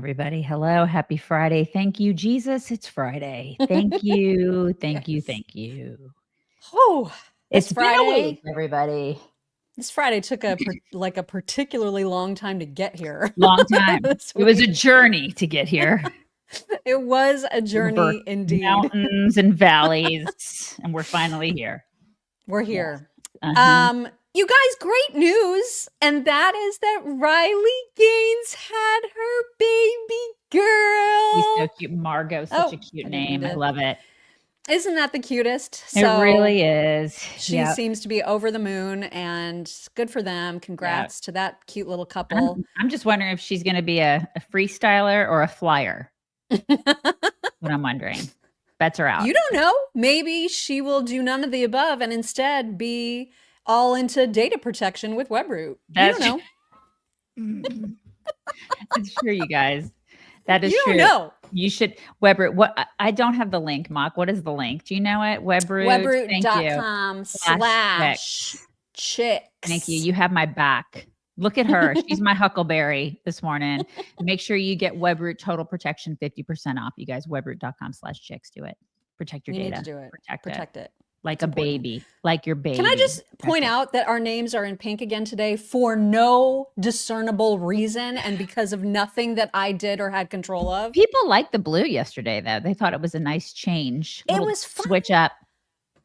Everybody, hello, happy Friday. Thank you, Jesus. It's Friday. Thank you, thank you, Yes. thank you. Oh, It's been a week, everybody. This Friday took a particularly long time to get here. Long time. This It was a week. journey to get here. It was a journey Over indeed. mountains and valleys, and we're finally here. We're here. Uh-huh. You guys, great news, and that is that Riley Gaines had her baby girl. He's so cute. Margot, such a cute name. I love it. Isn't that the cutest? It really is. She seems to be over the moon, and good for them. Congrats to that cute little couple. I'm just wondering if she's going to be a freestyler or a flyer. What I'm wondering. Bets are out. You don't know. Maybe she will do none of the above and instead be all into data protection with Webroot. You don't know. It's true, you guys. That is true. You don't know. You should Webroot. What I don't have the link, Mock. What is the link? Do you know it? Webroot. Webroot.com/chicks. Thank you. You have my back. Look at her. She's my huckleberry this morning. Make sure you get Webroot total protection 50% off. You guys, webroot.com/chicks. Do it. Protect your data. You need to do it. Protect it. Like a baby, like your baby. Can I just point out that our names are in pink again today for no discernible reason and because of nothing that I did or had control of? People liked the blue yesterday, though. They thought it was a nice change. It was fun. Switch up.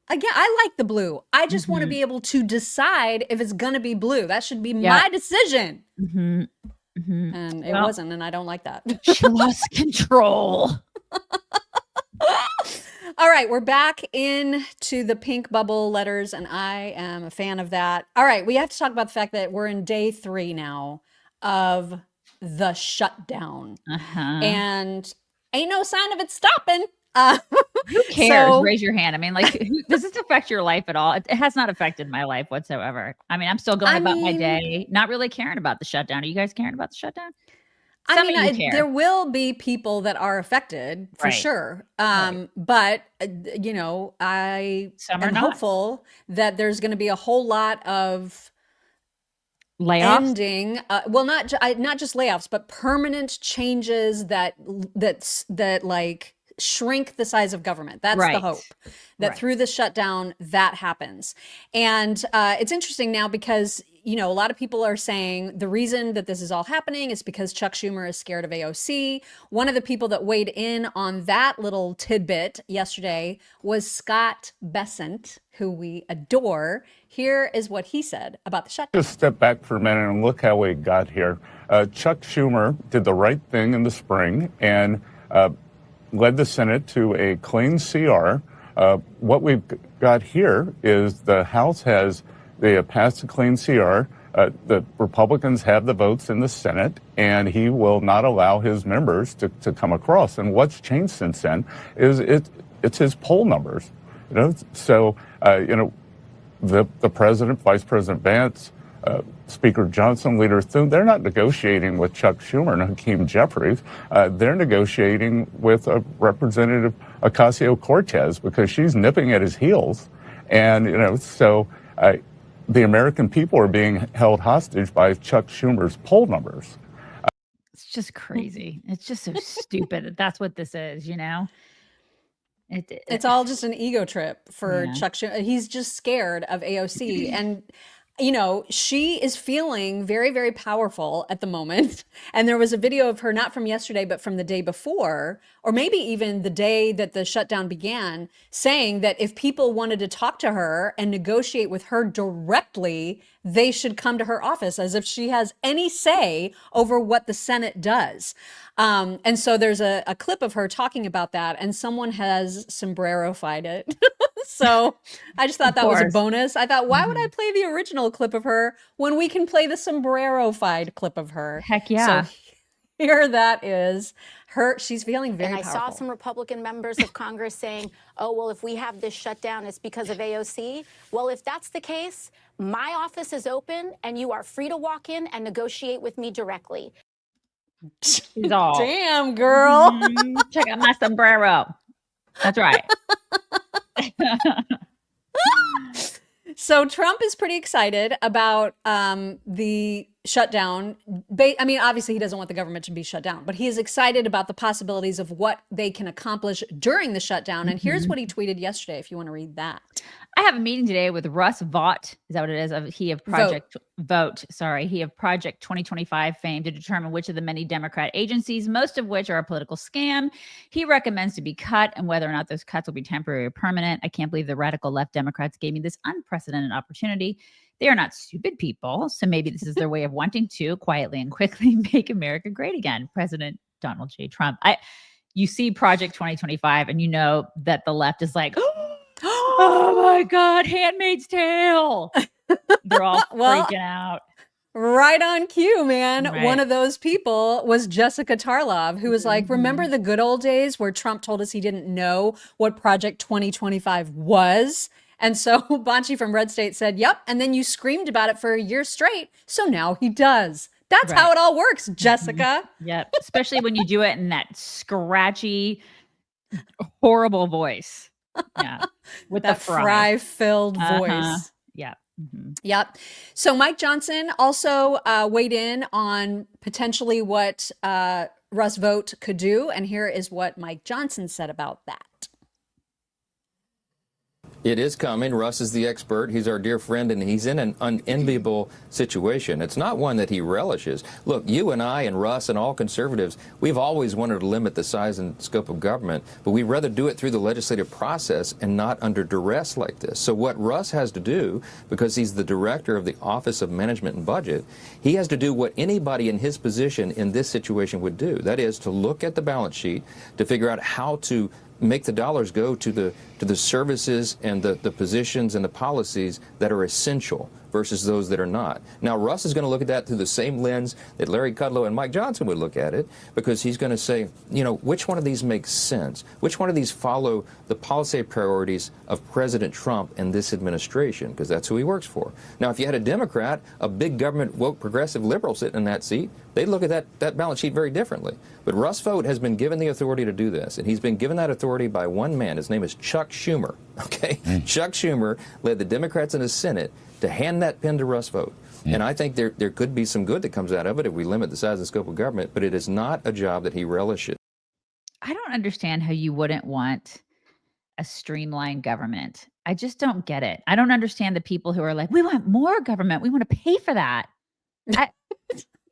Again, I like the blue. I just want to be able to decide if it's going to be blue. That should be my decision. And it wasn't, and I don't like that. She lost control. All right, we're back into the pink bubble letters, and I am a fan of that. All right, we have to talk about the fact that we're in day 3 now of the shutdown. And ain't no sign of it stopping. Who cares? Raise your hand. I mean, like, does this affect your life at all? It has not affected my life whatsoever. I mean, I'm still going about my day, not really caring about the shutdown. Are you guys caring about the shutdown? There will be people that are affected for sure. But, you know, I am hopeful that there's going to be a whole lot of layoffs. Ending. Well, not just layoffs, but permanent changes that like shrink the size of government. That's the hope. That through the shutdown, that happens. And it's interesting now because, you know, a lot of people are saying the reason that this is all happening is because Chuck Schumer is scared of AOC. One of the people that weighed in on that little tidbit yesterday was Scott Bessent, who we adore. Here is what he said about the shutdown. Just step back for a minute and look how we got here. Chuck Schumer did the right thing in the spring and led the Senate to a clean CR. What we've got here is the House they passed a clean CR. The Republicans have the votes in the Senate, and he will not allow his members to come across. And what's changed since then is it's his poll numbers. You know, so you know, the president, Vice President Vance, Speaker Johnson, Leader Thune, they're not negotiating with Chuck Schumer and Hakeem Jeffries. They're negotiating with Representative Ocasio-Cortez because she's nipping at his heels. And, you know, so the American people are being held hostage by Chuck Schumer's poll numbers. It's just crazy. It's just so stupid. That's what this is, you know? It's all just an ego trip for Chuck Schumer. He's just scared of AOC. And, you know, she is feeling very, very powerful at the moment. And there was a video of her, not from yesterday, but from the day before, or maybe even the day that the shutdown began, saying that if people wanted to talk to her and negotiate with her directly, they should come to her office, as if she has any say over what the Senate does. And so there's a clip of her talking about that, and someone has sombrero-fied it. So I just thought that was a bonus. I thought, why would I play the original clip of her when we can play the sombrero-fied clip of her? Heck yeah. So here that is. She's feeling very powerful. And I saw some Republican members of Congress saying, oh, well, if we have this shutdown, it's because of AOC. Well, if that's the case, my office is open and you are free to walk in and negotiate with me directly. Damn, girl. Check out my sombrero. That's right. So Trump is pretty excited about the shutdown. I mean, obviously he doesn't want the government to be shut down, but he is excited about the possibilities of what they can accomplish during the shutdown. And here's what he tweeted yesterday, if you want to read that. I have a meeting today with Russ Vought. Is that what it is? He of Project Vote. Sorry. He of Project 2025 fame to determine which of the many Democrat agencies, most of which are a political scam, he recommends to be cut and whether or not those cuts will be temporary or permanent. I can't believe the radical left Democrats gave me this unprecedented opportunity. They are not stupid people. So maybe this is their way of wanting to quietly and quickly make America great again. President Donald J. Trump. You see Project 2025 and you know that the left is like, oh my God, Handmaid's Tale. They're all freaking out. Right on cue, man. Right. One of those people was Jessica Tarlov, who was like, remember the good old days where Trump told us he didn't know what Project 2025 was? And so Banshee from Red State said, yep. And then you screamed about it for a year straight. So now he does. That's how it all works, Jessica. Yep. Especially when you do it in that scratchy, horrible voice. Yeah. With that fry-filled voice. Yeah. Yep. So Mike Johnson also weighed in on potentially what Russ Vought could do. And here is what Mike Johnson said about that. It is coming. Russ is the expert. He's our dear friend, and he's in an unenviable situation. It's not one that he relishes. Look, you and I and Russ and all conservatives, we've always wanted to limit the size and scope of government, but we'd rather do it through the legislative process and not under duress like this. So what Russ has to do, because he's the director of the Office of Management and Budget, he has to do what anybody in his position in this situation would do. That is to look at the balance sheet, to figure out how to make the dollars go to the services and the positions and the policies that are essential versus those that are not. Now, Russ is going to look at that through the same lens that Larry Kudlow and Mike Johnson would look at it, because he's going to say, you know, which one of these makes sense? Which one of these follow the policy priorities of President Trump and this administration? Because that's who he works for. Now, if you had a Democrat, a big government woke progressive liberal sitting in that seat, they'd look at that balance sheet very differently. But Russ Vought has been given the authority to do this, and he's been given that authority by one man. His name is Chuck Schumer. Okay, Chuck Schumer led the Democrats in the Senate to hand that pen to Russ Vought. And I think there could be some good that comes out of it if we limit the size and scope of government, but it is not a job that he relishes. I don't understand how you wouldn't want a streamlined government. I just don't get it. I don't understand the people who are like, we want more government. We want to pay for that.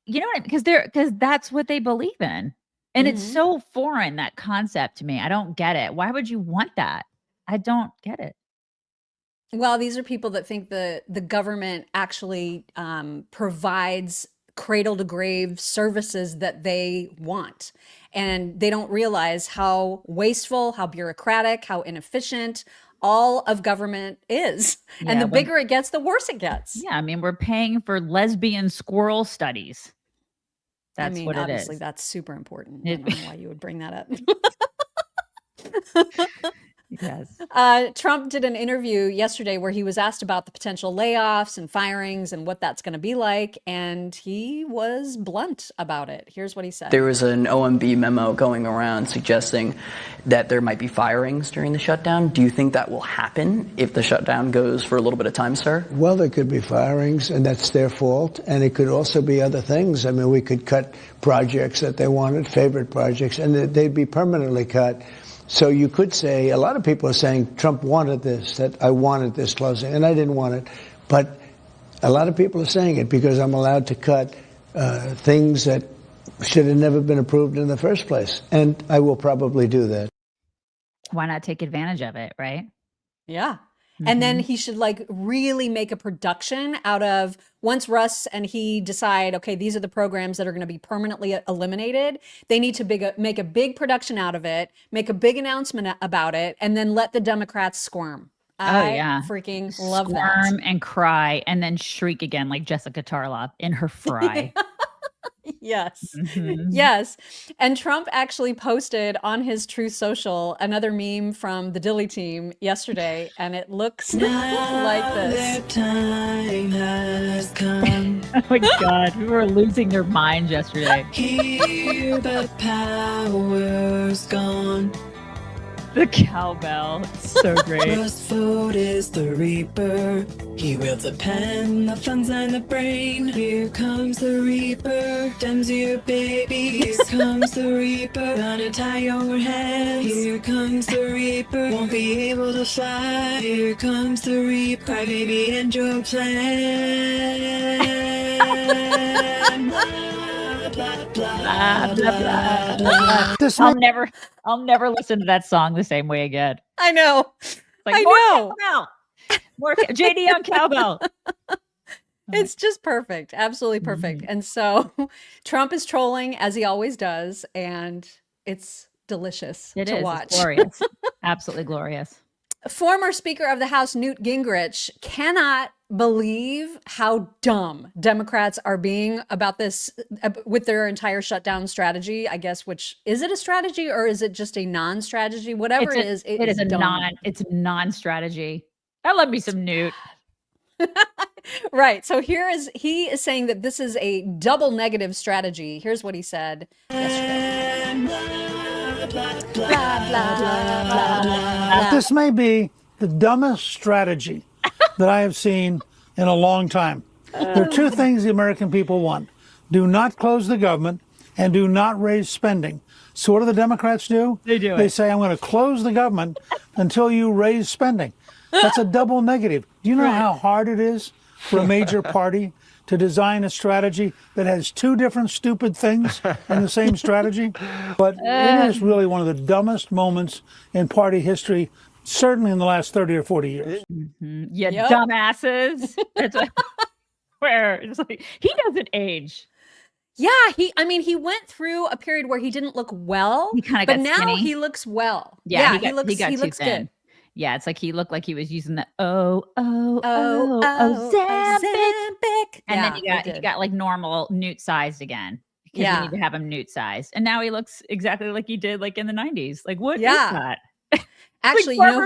You know what I mean? Because that's what they believe in. And it's so foreign, that concept to me. I don't get it. Why would you want that? I don't get it. Well, these are people that think the government actually provides cradle to grave services that they want. And they don't realize how wasteful, how bureaucratic, how inefficient all of government is. Yeah, and the bigger it gets, the worse it gets. Yeah, I mean, we're paying for lesbian squirrel studies. That's what it is. Obviously, that's super important. I don't know why you would bring that up. Yes. Trump did an interview yesterday where he was asked about the potential layoffs and firings and what that's going to be like, and he was blunt about it. Here's what he said. There was an OMB memo going around suggesting that there might be firings during the shutdown. Do you think that will happen if the shutdown goes for a little bit of time, sir? Well, there could be firings, and that's their fault, and it could also be other things. I mean, we could cut projects that they wanted, favorite projects, and they'd be permanently cut. So you could say, a lot of people are saying Trump wanted this, that I wanted this closing, and I didn't want it. But a lot of people are saying it because I'm allowed to cut things that should have never been approved in the first place. And I will probably do that. Why not take advantage of it, right? Yeah. And then he should like really make a production out of, once Russ and he decide, okay, these are the programs that are going to be permanently eliminated. They need to make a big production out of it, make a big announcement about it, and then let the Democrats squirm. I freaking love that. Squirm and cry and then shriek again like Jessica Tarlov in her fry. Yes. Yes. And Trump actually posted on his Truth Social another meme from the Dilly team yesterday, and it looks like this. Time has come. Oh my God, we were losing their minds yesterday. Here the power's gone. The cowbell. It's so great. Russ Vought is the reaper. He wields a pen, the fun's and the brain. Here comes the reaper. Dems your baby. Here comes the reaper. Gonna tie your hands. Here comes the reaper. Won't be able to fly. Here comes the reaper. Cry baby and your plan. Blah, blah, blah, blah, blah. I'll never listen to that song the same way again. I know. Like, I more know. cowbell. More JD on cowbell. It's just perfect. Absolutely perfect. And so Trump is trolling as he always does. And it's delicious to watch. It's glorious. Absolutely glorious. Former Speaker of the House, Newt Gingrich, cannot believe how dumb Democrats are being about this with their entire shutdown strategy, I guess, which is it a strategy or is it just a non-strategy? Whatever it is dumb. It's a non-strategy. I love me some Newt. Right. So he is saying that this is a double negative strategy. Here's what he said yesterday. This may be the dumbest strategy that I have seen in a long time. There are two things the American people want. Do not close the government and do not raise spending. So what do the Democrats do? They say, I'm going to close the government until you raise spending. That's a double negative. Do you know how hard it is for a major party to design a strategy that has two different stupid things in the same strategy? But it is really one of the dumbest moments in party history, certainly in the last 30 or 40 years. You dumbasses. It's where it's like, he doesn't age. Yeah, he went through a period where he didn't look well, He kind of but got now skinny. he looks well. Yeah, he looks too good. thin. Yeah, it's like he looked like he was using the Ozempic. And then he got like normal Newt sized again. Because we need to have him Newt sized. And now he looks exactly like he did like in the 90s. Like what is that? Actually, like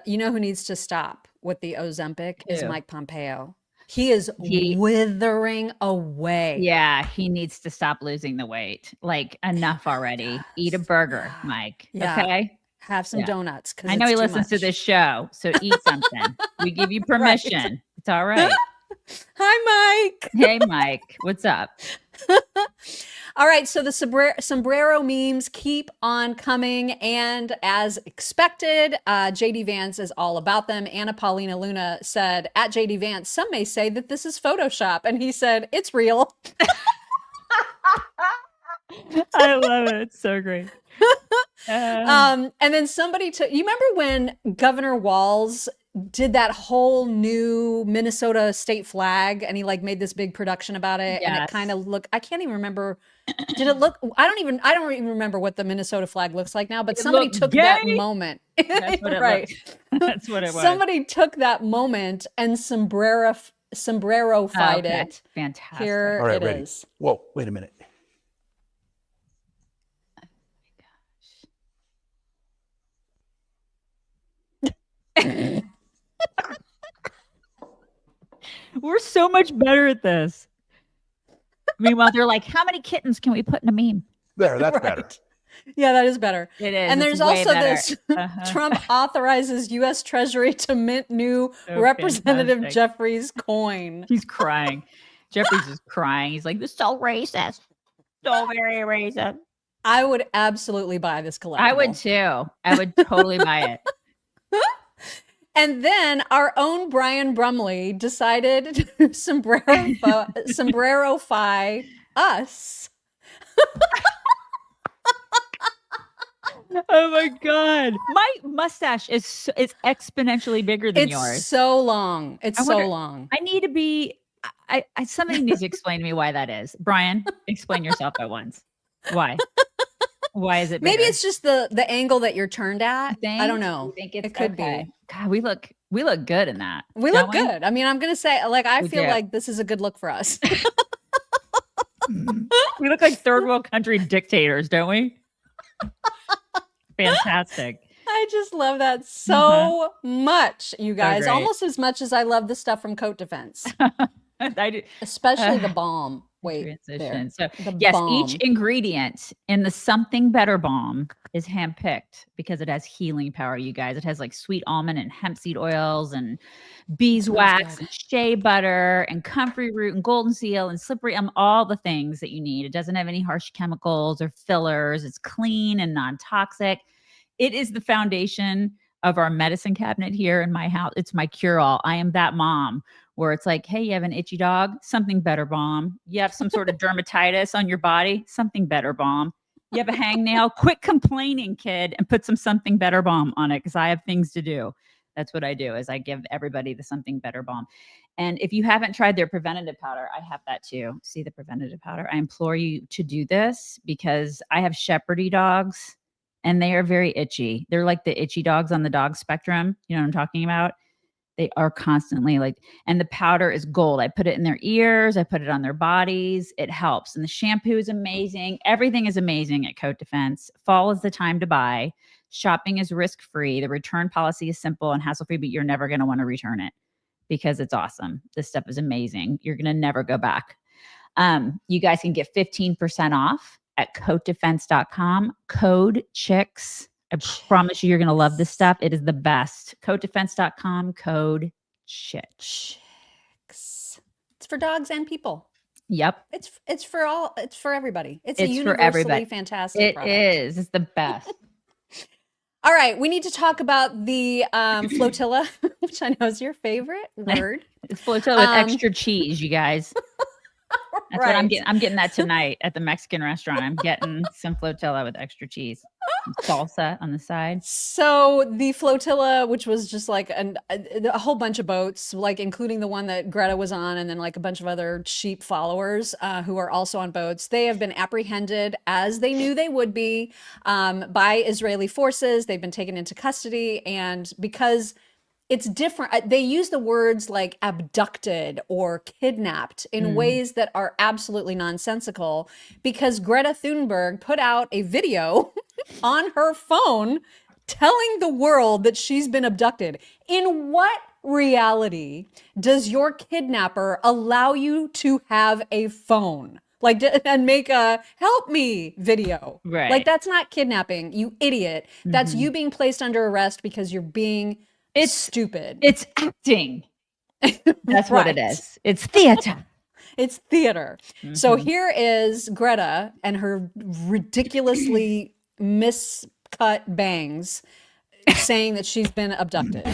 you know who needs to stop with the Ozempic is Mike Pompeo. He is withering away. Yeah, he needs to stop losing the weight. Like enough already. Eat a burger, Mike. Yeah. Okay. Have some donuts. I know he listens to this show, so eat something. We give you permission. Right. It's all right. Hi, Mike. Hey, Mike. What's up? All right. So the sombrero memes keep on coming. And as expected, JD Vance is all about them. Anna Paulina Luna said, at JD Vance, some may say that this is Photoshop. And he said, it's real. I love it. It's so great. And then somebody took, you remember when Governor Walz did that whole new Minnesota state flag and he like made this big production about it and it kind of looked, I can't even remember. Did it look, I don't even remember what the Minnesota flag looks like now, but somebody took that moment. That's what it That's what it was. Somebody took that moment and sombrero-fied it. Fantastic. Here All right, it ready. is. Whoa, wait a minute. We're so much better at this. Meanwhile, they're like, how many kittens can we put in a meme? There, that's better. Yeah, that is better. It is. And there's also this Trump authorizes U.S. Treasury to mint new Representative fantastic. Jeffries coin. He's crying. Jeffries is crying. He's like, this is so racist. So very racist. I would absolutely buy this collectible. I would too. I would totally buy it. And then our own Brian Brumley decided to sombrero-fy us. Oh my God. My mustache is exponentially bigger than yours. It's so long. It's so long. I need to be, somebody needs to explain to me why that is. Brian, explain yourself at once. Why? Why is it bigger? Maybe it's just the angle that you're turned at. I don't know. It could be. God, we look good in that. We look good. I mean, I'm going to say, like, I feel like this is a good look for us. We look like third world country dictators, don't we? Fantastic. I just love that so much, you guys. great. Almost as much as I love the stuff from Coat Defense. I do. Especially the balm. Wait, transition. So the yes, balm. each ingredient in the Something Better balm is handpicked because it has healing power, you guys. It has like sweet almond and hemp seed oils and beeswax and shea butter and comfrey root and golden seal and slippery all the things that you need. It doesn't have any harsh chemicals or fillers. It's clean and non-toxic. It is the foundation of our medicine cabinet here in my house. It's my cure-all. I am that mom where it's like, hey, you have an itchy dog, Something Better balm. You have some sort of dermatitis on your body, Something Better balm. You have a hangnail, quit complaining, kid, and put some Something Better balm on it because I have things to do. That's what I do is I give everybody the Something Better balm. And if you haven't tried their preventative powder, I have that too. See the preventative powder? I implore you to do this because I have Shepherdy dogs and they are very itchy. They're like the itchy dogs on the dog spectrum. You know what I'm talking about? They are constantly like, and the powder is gold. I put it in their ears. I put it on their bodies. It helps. And the shampoo is amazing. Everything is amazing at Coat Defense. Fall is the time to buy. Shopping is risk-free. The return policy is simple and hassle-free, but you're never going to want to return it because it's awesome. This stuff is amazing. You're going to never go back. You guys can get 15% off at coatdefense.com. Code CHICKS. I promise you, you're going to love this stuff. It is the best. Coatdefense.com, code CHICKS. It's for dogs and people. Yep. It's for everybody. It's a for universally everybody. fantastic product. It is. It's the best. All right. We need to talk about the flotilla, which I know is your favorite word. It's flotilla with extra cheese, you guys. That's what I'm getting. I'm getting that tonight at the Mexican restaurant. I'm getting some flotilla with extra cheese. And salsa on the side. So the flotilla, which was just like a whole bunch of boats, like including the one that Greta was on, and then like a bunch of other sheep followers who are also on boats. They have been apprehended, as they knew they would be, by Israeli forces. They've been taken into custody, and because it's different, they use the words like abducted or kidnapped in ways that are absolutely nonsensical, because Greta Thunberg put out a video on her phone telling the world that she's been abducted. In what reality does your kidnapper allow you to have a phone? Like, and make a help me video. Right. Like, that's not kidnapping, you idiot. That's you being placed under arrest because you're being stupid. It's acting. That's what it is. It's theater. It's theater. So here is Greta and her ridiculously miscut bangs saying that she's been abducted.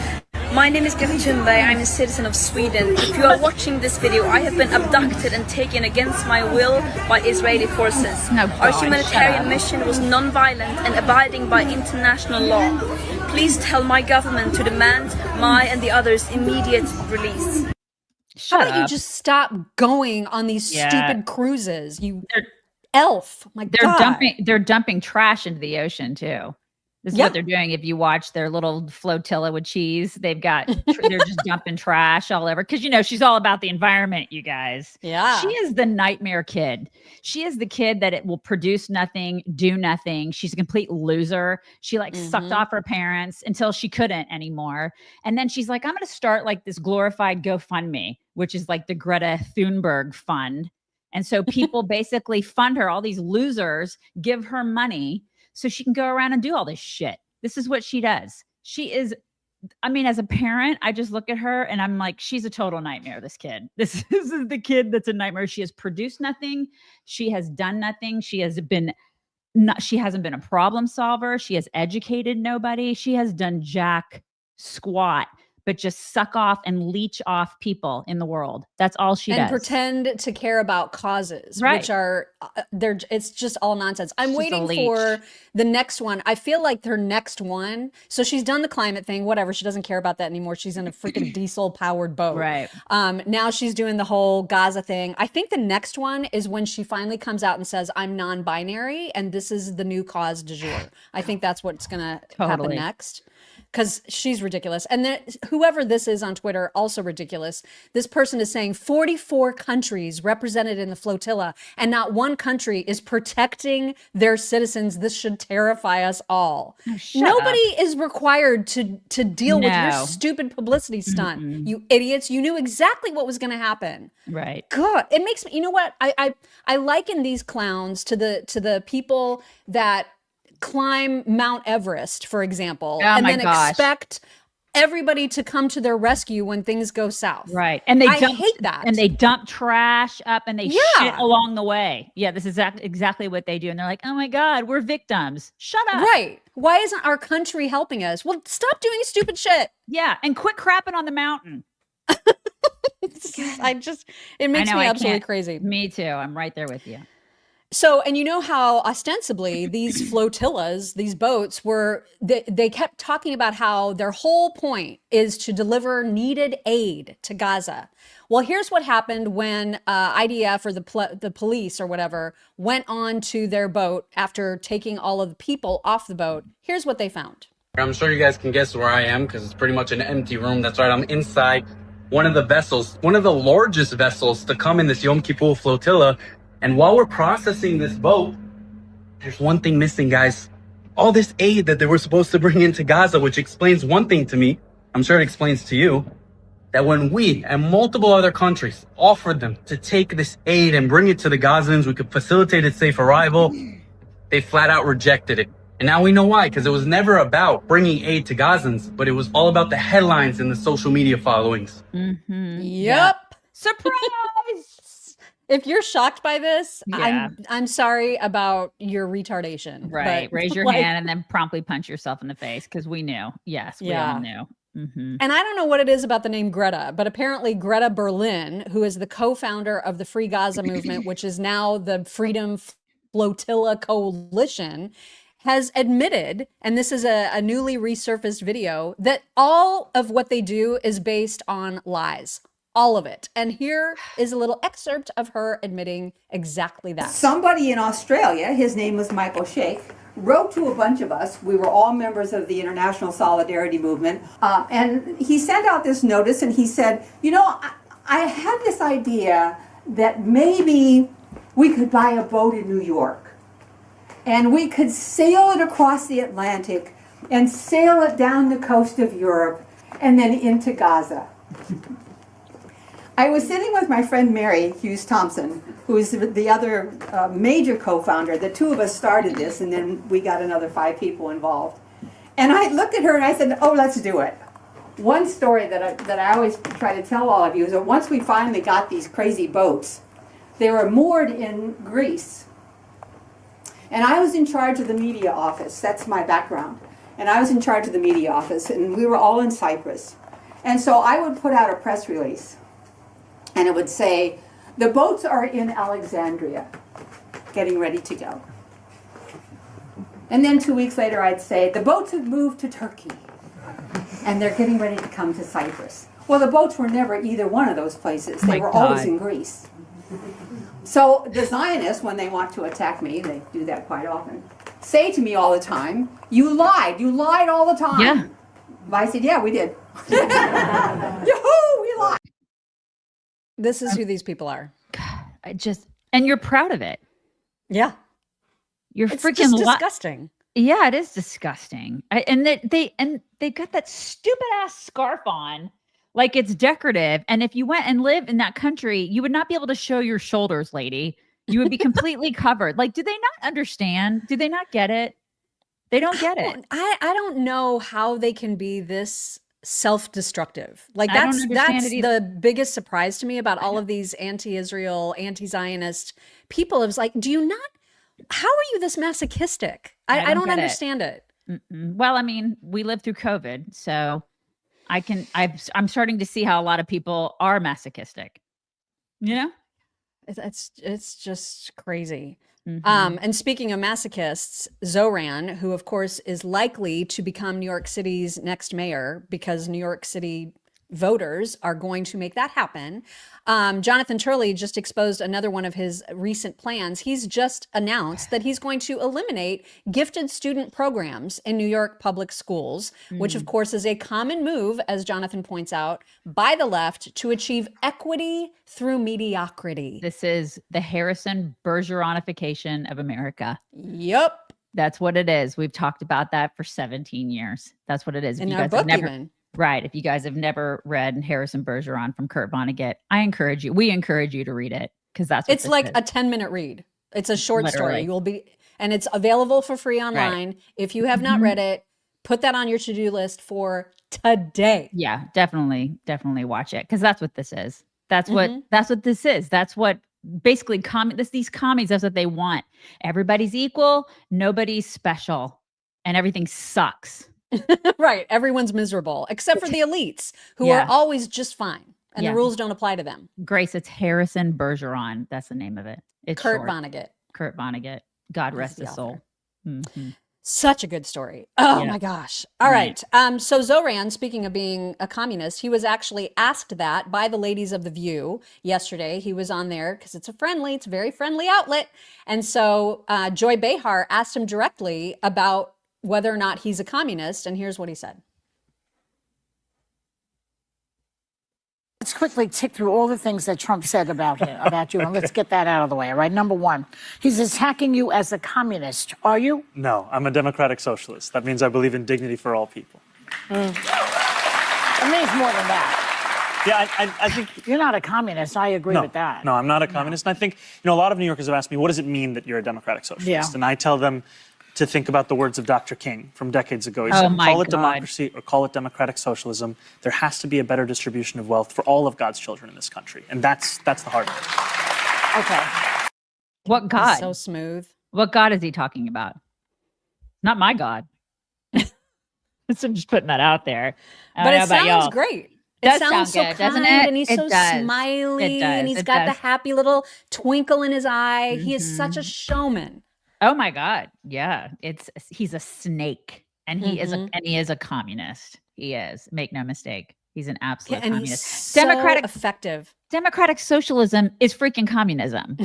My name is Greta Thunberg. I'm a citizen of Sweden. If you are watching this video, I have been abducted and taken against my will by Israeli forces. Our humanitarian mission was non-violent and abiding by international law. Please tell my government to demand my and the others' immediate release. How about you just stop going on these stupid cruises, you elf? My God. They're dumping trash into the ocean too. This is what they're doing. If you watch their little flotilla with cheese, they're just dumping trash all over. Cause you know, she's all about the environment, you guys. Yeah. She is the nightmare kid. She is the kid that it will produce nothing, do nothing. She's a complete loser. She like sucked off her parents until she couldn't anymore. And then she's like, I'm going to start like this glorified GoFundMe, which is like the Greta Thunberg fund. And so people basically fund her. All these losers give her money so she can go around and do all this shit. This is what she does. She is, I mean, as a parent, I just look at her and I'm like, she's a total nightmare, this kid. This is the kid that's a nightmare. She has produced nothing. She has done nothing. She hasn't been a problem solver. She has educated nobody. She has done jack squat, but just suck off and leech off people in the world. That's all she does. And pretend to care about causes, which are, it's just all nonsense. I'm waiting for the next one. I feel like her next one, so she's done the climate thing, whatever. She doesn't care about that anymore. She's in a freaking diesel powered boat. Right. Now she's doing the whole Gaza thing. I think the next one is when she finally comes out and says, I'm non-binary and this is the new cause du jour. I think that's what's going to happen next. Because she's ridiculous. And then whoever this is on Twitter, also ridiculous. This person is saying 44 countries represented in the flotilla, and not one country is protecting their citizens. This should terrify us all. Nobody is required to deal with your stupid publicity stunt. You idiots. You knew exactly what was going to happen. Right. God, it makes me, you know what? I liken these clowns to the people that climb Mount Everest, for example, and then expect everybody to come to their rescue when things go south. Right. And I hate that. And they dump trash up and they shit along the way. Yeah, this is exactly what they do. And they're like, oh my God, we're victims. Shut up. Right. Why isn't our country helping us? Well, stop doing stupid shit. Yeah. And quit crapping on the mountain. It makes me absolutely crazy. Me too. I'm right there with you. So, and you know how ostensibly these flotillas, these boats they kept talking about how their whole point is to deliver needed aid to Gaza. Well, here's what happened when IDF or the police or whatever went on to their boat after taking all of the people off the boat. Here's what they found. I'm sure you guys can guess where I am because it's pretty much an empty room. That's right. I'm inside one of the vessels, one of the largest vessels to come in this Yom Kippur flotilla. And while we're processing this boat, there's one thing missing, guys. All this aid that they were supposed to bring into Gaza, which explains one thing to me, I'm sure it explains to you, that when we and multiple other countries offered them to take this aid and bring it to the Gazans, we could facilitate its safe arrival, they flat out rejected it. And now we know why, because it was never about bringing aid to Gazans, but it was all about the headlines and the social media followings. Yep. Surprise! If you're shocked by this, I'm sorry about your retardation. Right. Raise your hand and then promptly punch yourself in the face because we knew. Yes, we all knew. And I don't know what it is about the name Greta, but apparently Greta Berlin, who is the co-founder of the Free Gaza movement, which is now the Freedom Flotilla Coalition, has admitted, and this is a newly resurfaced video, that all of what they do is based on lies. All of it. And here is a little excerpt of her admitting exactly that. Somebody in Australia, his name was Michael Sheikh, wrote to a bunch of us. We were all members of the International Solidarity Movement. And he sent out this notice and he said, you know, I had this idea that maybe we could buy a boat in New York and we could sail it across the Atlantic and sail it down the coast of Europe and then into Gaza. I was sitting with my friend Mary Hughes Thompson, who is the other major co-founder. The two of us started this, and then we got another 5 people involved. And I looked at her and I said, oh, let's do it. One story that I always try to tell all of you is that once we finally got these crazy boats, they were moored in Greece. And I was in charge of the media office. That's my background. And I was in charge of the media office, and we were all in Cyprus. And so I would put out a press release. And it would say, the boats are in Alexandria, getting ready to go. And then 2 weeks later, I'd say, the boats have moved to Turkey, and they're getting ready to come to Cyprus. Well, the boats were never either one of those places. They were always in Greece. So the Zionists, when they want to attack me, they do that quite often, say to me all the time, you lied all the time. Yeah. I said, yeah, we did. Yahoo, we lied. This is who these people are. And you're proud of it. Yeah. It's freaking just disgusting. Yeah, it is disgusting. And they got that stupid ass scarf on like it's decorative. And if you went and lived in that country, you would not be able to show your shoulders, lady. You would be completely covered. Like, do they not understand? Do they not get it? They don't get it. I don't know how they can be this self-destructive. Like that's the biggest surprise to me about all of these anti-Israel, anti-Zionist people. Is like, how are you this masochistic? I don't understand it. Well, I mean, we lived through COVID, so I'm starting to see how a lot of people are masochistic. You know? It's just crazy. And speaking of masochists, Zoran, who of course is likely to become New York City's next mayor because New York City voters are going to make that happen. Jonathan Turley just exposed another one of his recent plans. He's just announced that he's going to eliminate gifted student programs in New York public schools, which of course is a common move, as Jonathan points out, by the left to achieve equity through mediocrity. This is the Harrison Bergeronification of America. Yep. That's what it is. We've talked about that for 17 years. That's what it is. In our book even. Right. If you guys have never read Harrison Bergeron from Kurt Vonnegut, we encourage you to read it, because that's what it's like a 10-minute read. It's a short story. And it's available for free online. Right. If you have not read it, put that on your to-do list for today. Yeah, definitely watch it, because that's what this is. That's what this is. That's what basically these commies, that's what they want. Everybody's equal, nobody's special, and everything sucks. Right. Everyone's miserable except for the elites who are always just fine. And the rules don't apply to them. Grace, it's Harrison Bergeron. That's the name of it. It's Kurt Vonnegut. Kurt Vonnegut. God rest his soul. Such a good story. Oh my gosh. All right. So Zoran, speaking of being a communist, he was actually asked that by the ladies of The View yesterday. He was on there because it's a very friendly outlet. And so Joy Behar asked him directly about whether or not he's a communist. And here's what he said. Let's quickly tick through all the things that Trump said about you, and let's get that out of the way, all right? Number one, he's attacking you as a communist. Are you? No, I'm a democratic socialist. That means I believe in dignity for all people. It means more than that. Yeah, I think... You're not a communist. I agree with that. No, I'm not a communist. And I think, a lot of New Yorkers have asked me, what does it mean that you're a democratic socialist? Yeah. And I tell them to think about the words of Dr. King from decades ago. He said, call it democracy or call it democratic socialism. There has to be a better distribution of wealth for all of God's children in this country. And that's the hard part. Okay. What God? He's so smooth. What God is he talking about? Not my God. So I'm just putting that out there. But it sounds great. It sounds so good, kind, doesn't it? and he's so smiley, and he's got the happy little twinkle in his eye. He is such a showman. Oh my God. Yeah. He's a snake, and he is a communist. He is. Make no mistake. He's an absolute communist. He's so effective. Democratic socialism is freaking communism.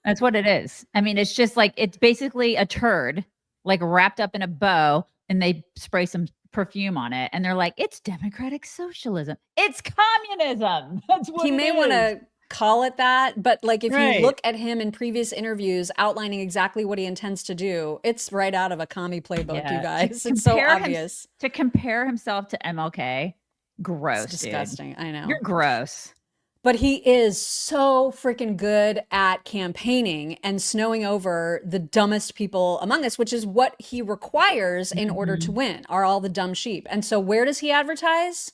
That's what it is. I mean, it's just like, it's basically a turd, like wrapped up in a bow, and they spray some perfume on it, and they're like, it's democratic socialism. It's communism. That's what he may want to call it that, but like if you look at him in previous interviews outlining exactly what he intends to do, it's right out of a commie playbook, you guys. It's so obvious. To compare himself to MLK, gross. It's disgusting. Dude. I know. You're gross. But he is so freaking good at campaigning and snowing over the dumbest people among us, which is what he requires in order to win, are all the dumb sheep. And so where does he advertise?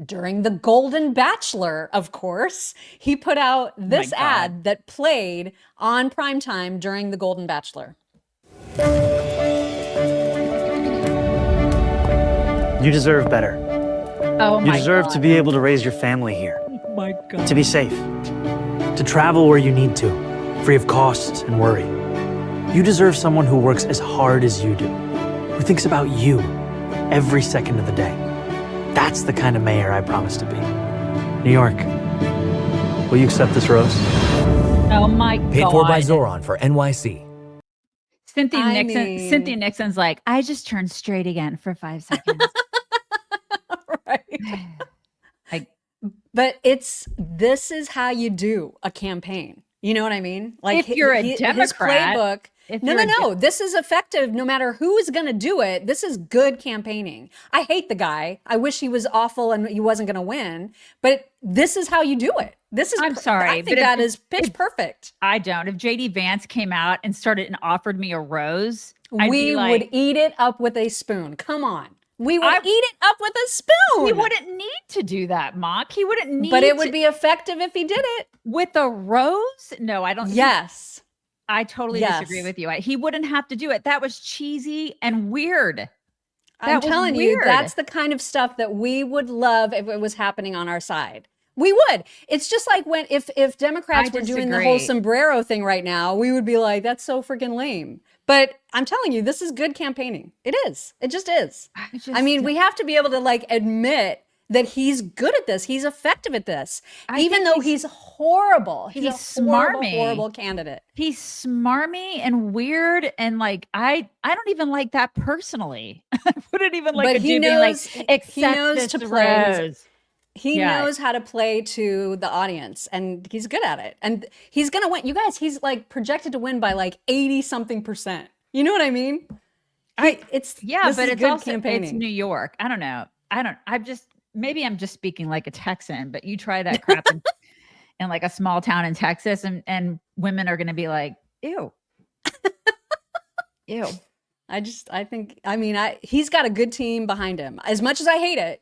During the Golden Bachelor, of course. He put out this ad that played on primetime during the Golden Bachelor. You deserve better. Oh my God. You deserve to be able to raise your family here. Oh my God. To be safe. To travel where you need to, free of costs and worry. You deserve someone who works as hard as you do, who thinks about you every second of the day. That's the kind of mayor I promise to be. New York, will you accept this rose? Oh my God. Paid for by Zoran for NYC. Cynthia Nixon's like, I just turned straight again for 5 seconds. But this is how you do a campaign. You know what I mean? Like if you're a Democrat, his playbook. No. This is effective no matter who is going to do it. This is good campaigning. I hate the guy. I wish he was awful and he wasn't going to win. But this is how you do it. I'm sorry. I think that is pitch perfect. I don't. If JD Vance came out and offered me a rose, we would eat it up with a spoon. Come on. We would eat it up with a spoon. He wouldn't need to do that, Mock. He wouldn't need But it would be effective if he did it. With a rose? No, I don't. Yes. I totally disagree with you. He wouldn't have to do it. That was cheesy and weird. I'm telling you, that's the kind of stuff that we would love if it was happening on our side. We would. It's just like if Democrats were doing the whole sombrero thing right now, we would be like, that's so freaking lame. But I'm telling you, this is good campaigning. It is. It just is. I mean, we have to be able to like admit that he's good at this. He's effective at this, even though he's horrible. He's a horrible candidate. He's smarmy and weird, and like I don't even like that personally. I wouldn't even like. But he knows. He knows to play. He knows how to play to the audience, and he's good at it. And he's gonna win. You guys, he's like projected to win by like 80-something%. You know what I mean? But it's also campaigning. It's New York. I don't know. Maybe I'm just speaking like a Texan, but you try that crap in like a small town in Texas, and women are going to be like, ew. Ew. He's got a good team behind him. As much as I hate it,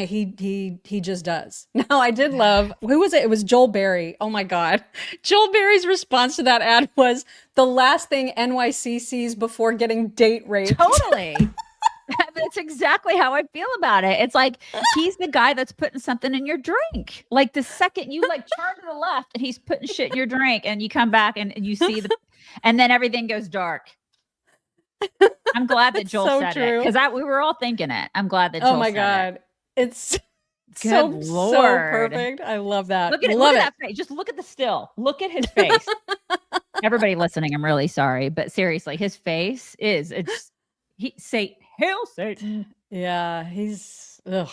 he just does. Now, I did love, who was it? It was Joel Berry. Oh my God. Joel Berry's response to that ad was the last thing NYC sees before getting date raped. Totally. That's exactly how I feel about it. It's like he's the guy that's putting something in your drink. Like the second you like turn to the left and he's putting shit in your drink, and you come back and you see and then everything goes dark. I'm glad that Joel said it, because we were all thinking it. I'm glad that Joel said it. Oh my God. It's so perfect. I love that. Look at that face. Just look at the still. Look at his face. Everybody listening, I'm really sorry, but seriously, his face Hail Satan. Yeah, he's so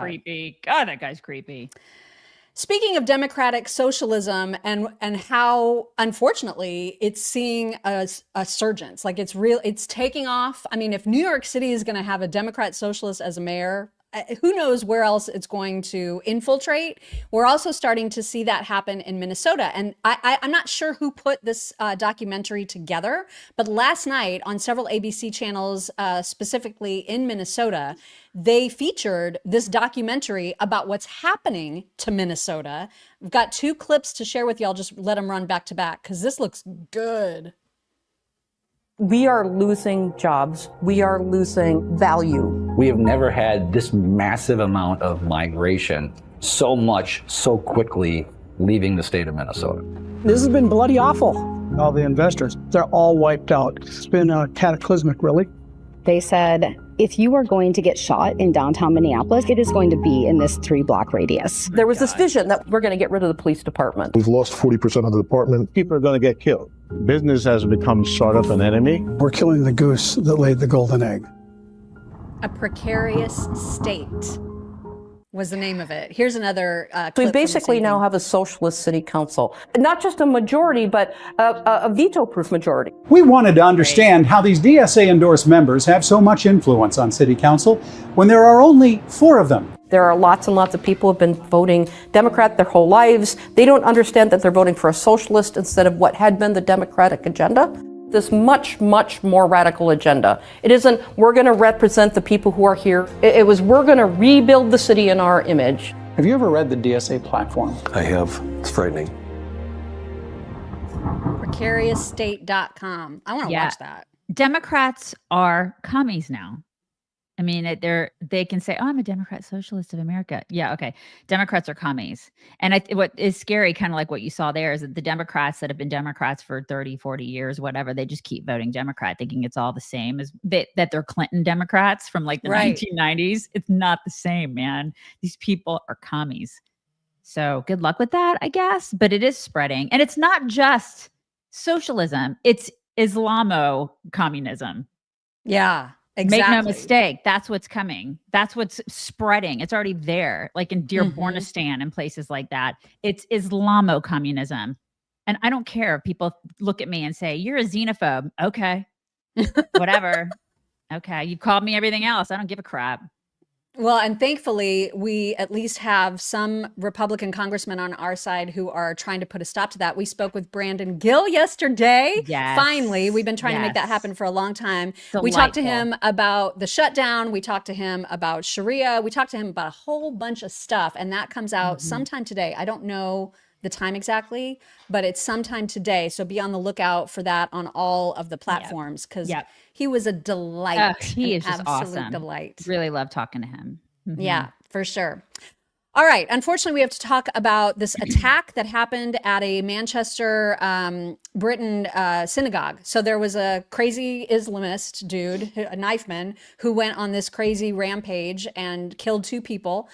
creepy. God, that guy's creepy. Speaking of democratic socialism and how, unfortunately, it's seeing a surgence. Like it's taking off. I mean, if New York City is going to have a Democrat socialist as a mayor, who knows where else it's going to infiltrate. We're also starting to see that happen in Minnesota. And I'm not sure who put this documentary together, but last night on several ABC channels, specifically in Minnesota, they featured this documentary about what's happening to Minnesota. We've got 2 clips to share with y'all. Just let them run back to back because this looks good. We are losing jobs. We are losing value. We have never had this massive amount of migration, so much, so quickly leaving the state of Minnesota. This has been bloody awful. All the investors, they're all wiped out. It's been cataclysmic, really. They said, if you are going to get shot in downtown Minneapolis, it is going to be in this 3-block radius. There was this vision that we're going to get rid of the police department. We've lost 40% of the department. People are going to get killed. Business has become sort of an enemy. We're killing the goose that laid the golden egg. A Precarious State was the name of it. Here's another clip. We basically now have a socialist city council. Not just a majority, but a veto-proof majority. We wanted to understand how these DSA-endorsed members have so much influence on city council when there are only 4 of them. There are lots and lots of people who have been voting Democrat their whole lives. They don't understand that they're voting for a socialist instead of what had been the Democratic agenda. This much, much more radical agenda. It isn't, we're going to represent the people who are here. It was, we're going to rebuild the city in our image. Have you ever read the DSA platform? I have. It's frightening. Precarioustate.com. I want to watch that. Democrats are commies now. I mean, they can say, "Oh, I'm a Democrat Socialist of America." Yeah, okay. Democrats are commies. And what is scary, kind of like what you saw there, is that the Democrats that have been Democrats for 30, 40 years, whatever, they just keep voting Democrat, thinking it's all the same as that they're Clinton Democrats from like the 1990s. It's not the same, man. These people are commies. So good luck with that, I guess. But it is spreading. And it's not just socialism. It's Islamo-communism. Yeah. Exactly. Make no mistake. That's what's coming. That's what's spreading. It's already there, like in Dearbornistan and places like that. It's Islamo-communism. And I don't care if people look at me and say, you're a xenophobe. Okay. Whatever. Okay. You've called me everything else. I don't give a crap. Well, and thankfully, we at least have some Republican congressmen on our side who are trying to put a stop to that. We spoke with Brandon Gill yesterday. Yes. Finally, we've been trying to make that happen for a long time. Delightful. We talked to him about the shutdown. We talked to him about Sharia. We talked to him about a whole bunch of stuff. And that comes out sometime today. I don't know the time exactly, but it's sometime today. So be on the lookout for that on all of the platforms, because he was a delight. He is just awesome. Delight. Really love talking to him. Yeah, for sure. All right. Unfortunately, we have to talk about this attack that happened at a Manchester, Britain synagogue. So there was a crazy Islamist dude, a knifeman, who went on this crazy rampage and killed 2 people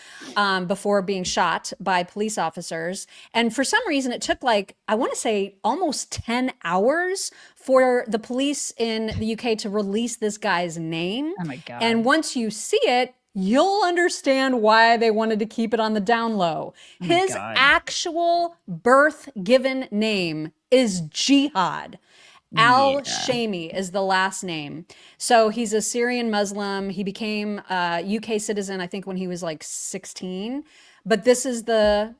before being shot by police officers. And for some reason, it took like, I want to say almost 10 hours for the police in the UK to release this guy's name. Oh my God. And once you see it, you'll understand why they wanted to keep it on the down low. His actual birth given name is Jihad. Al-Shami is the last name. So he's a Syrian Muslim. He became a UK citizen, I think, when he was like 16. But this is the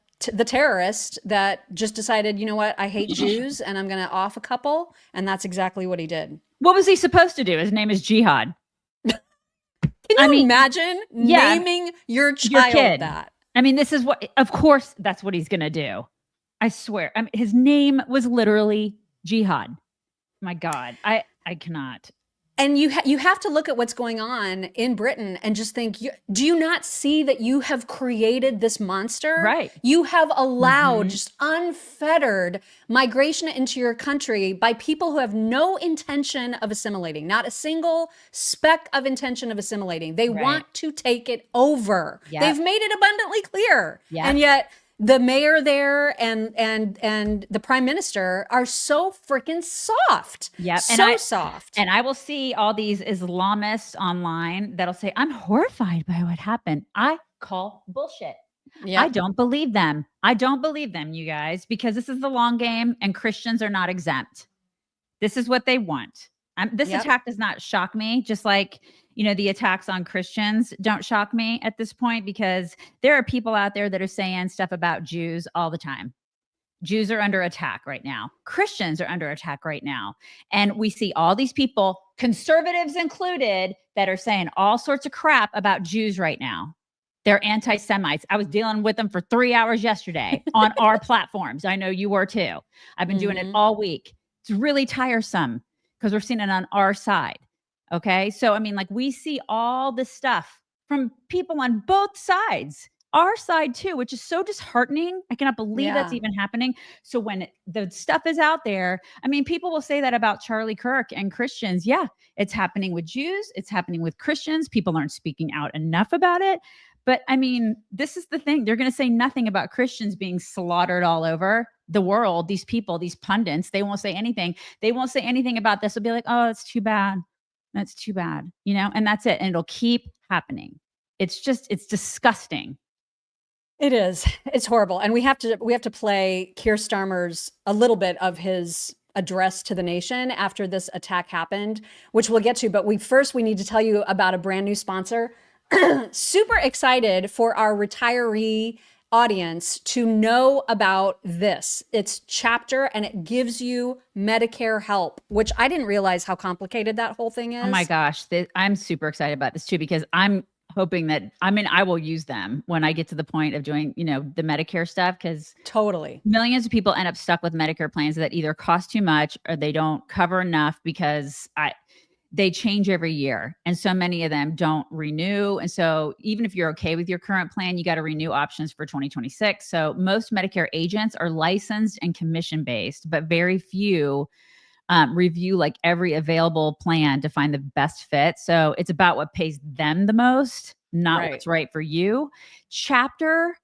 terrorist that just decided, you know what, I hate Jews and I'm going to off a couple. And that's exactly what he did. What was he supposed to do? His name is Jihad. Can you imagine naming your child kid. that? I mean, this is what, of course, that's what he's going to do. I swear. I mean, his name was literally Jihad. My God, I cannot. And you have to look at what's going on in Britain and just think, do you not see that you have created this monster? Right. You have allowed just unfettered migration into your country by people who have no intention of assimilating, not a single speck of intention of assimilating. They want to take it over. Yep. They've made it abundantly clear. Yep. And yet the mayor there and the prime minister are so freaking soft. Yeah, soft. And I will see all these Islamists online that'll say, I'm horrified by what happened. I call bullshit. Yeah. I don't believe them. I don't believe them, you guys, because this is the long game and Christians are not exempt. This is what they want. This attack does not shock me, just like, you know, the attacks on Christians don't shock me at this point, because there are people out there that are saying stuff about Jews all the time. Jews are under attack right now. Christians are under attack right now. And we see all these people, conservatives included, that are saying all sorts of crap about Jews right now. They're anti-Semites. I was dealing with them for 3 hours yesterday on our platforms. I know you were too. I've been doing it all week. It's really tiresome because we're seeing it on our side. Okay. So, I mean, like, we see all this stuff from people on both sides, our side too, which is so disheartening. I cannot believe that's even happening. So when the stuff is out there, I mean, people will say that about Charlie Kirk and Christians. Yeah, it's happening with Jews. It's happening with Christians. People aren't speaking out enough about it. But I mean, this is the thing. They're going to say nothing about Christians being slaughtered all over the world. These people, these pundits, they won't say anything. They won't say anything about this. They'll be like, oh, it's too bad. That's too bad, you know, and that's it. And it'll keep happening. It's disgusting. It is. It's horrible. And we have to play Keir Starmer's, a little bit of his address to the nation after this attack happened, which we'll get to. But we need to tell you about a brand new sponsor. Super excited for our retiree audience to know about this. It's Chapter, and it gives you Medicare help, which I didn't realize how complicated that whole thing is. Oh my gosh. I'm super excited about this too, because I'm hoping that, I mean, I will use them when I get to the point of doing, you know, the Medicare stuff, because totally millions of people end up stuck with Medicare plans that either cost too much or they don't cover enough because they change every year. And so many of them don't renew. And so even if you're okay with your current plan, you got to renew options for 2026. So most Medicare agents are licensed and commission-based, but very few review like every available plan to find the best fit. So it's about what pays them the most, not what's right for you. Chapter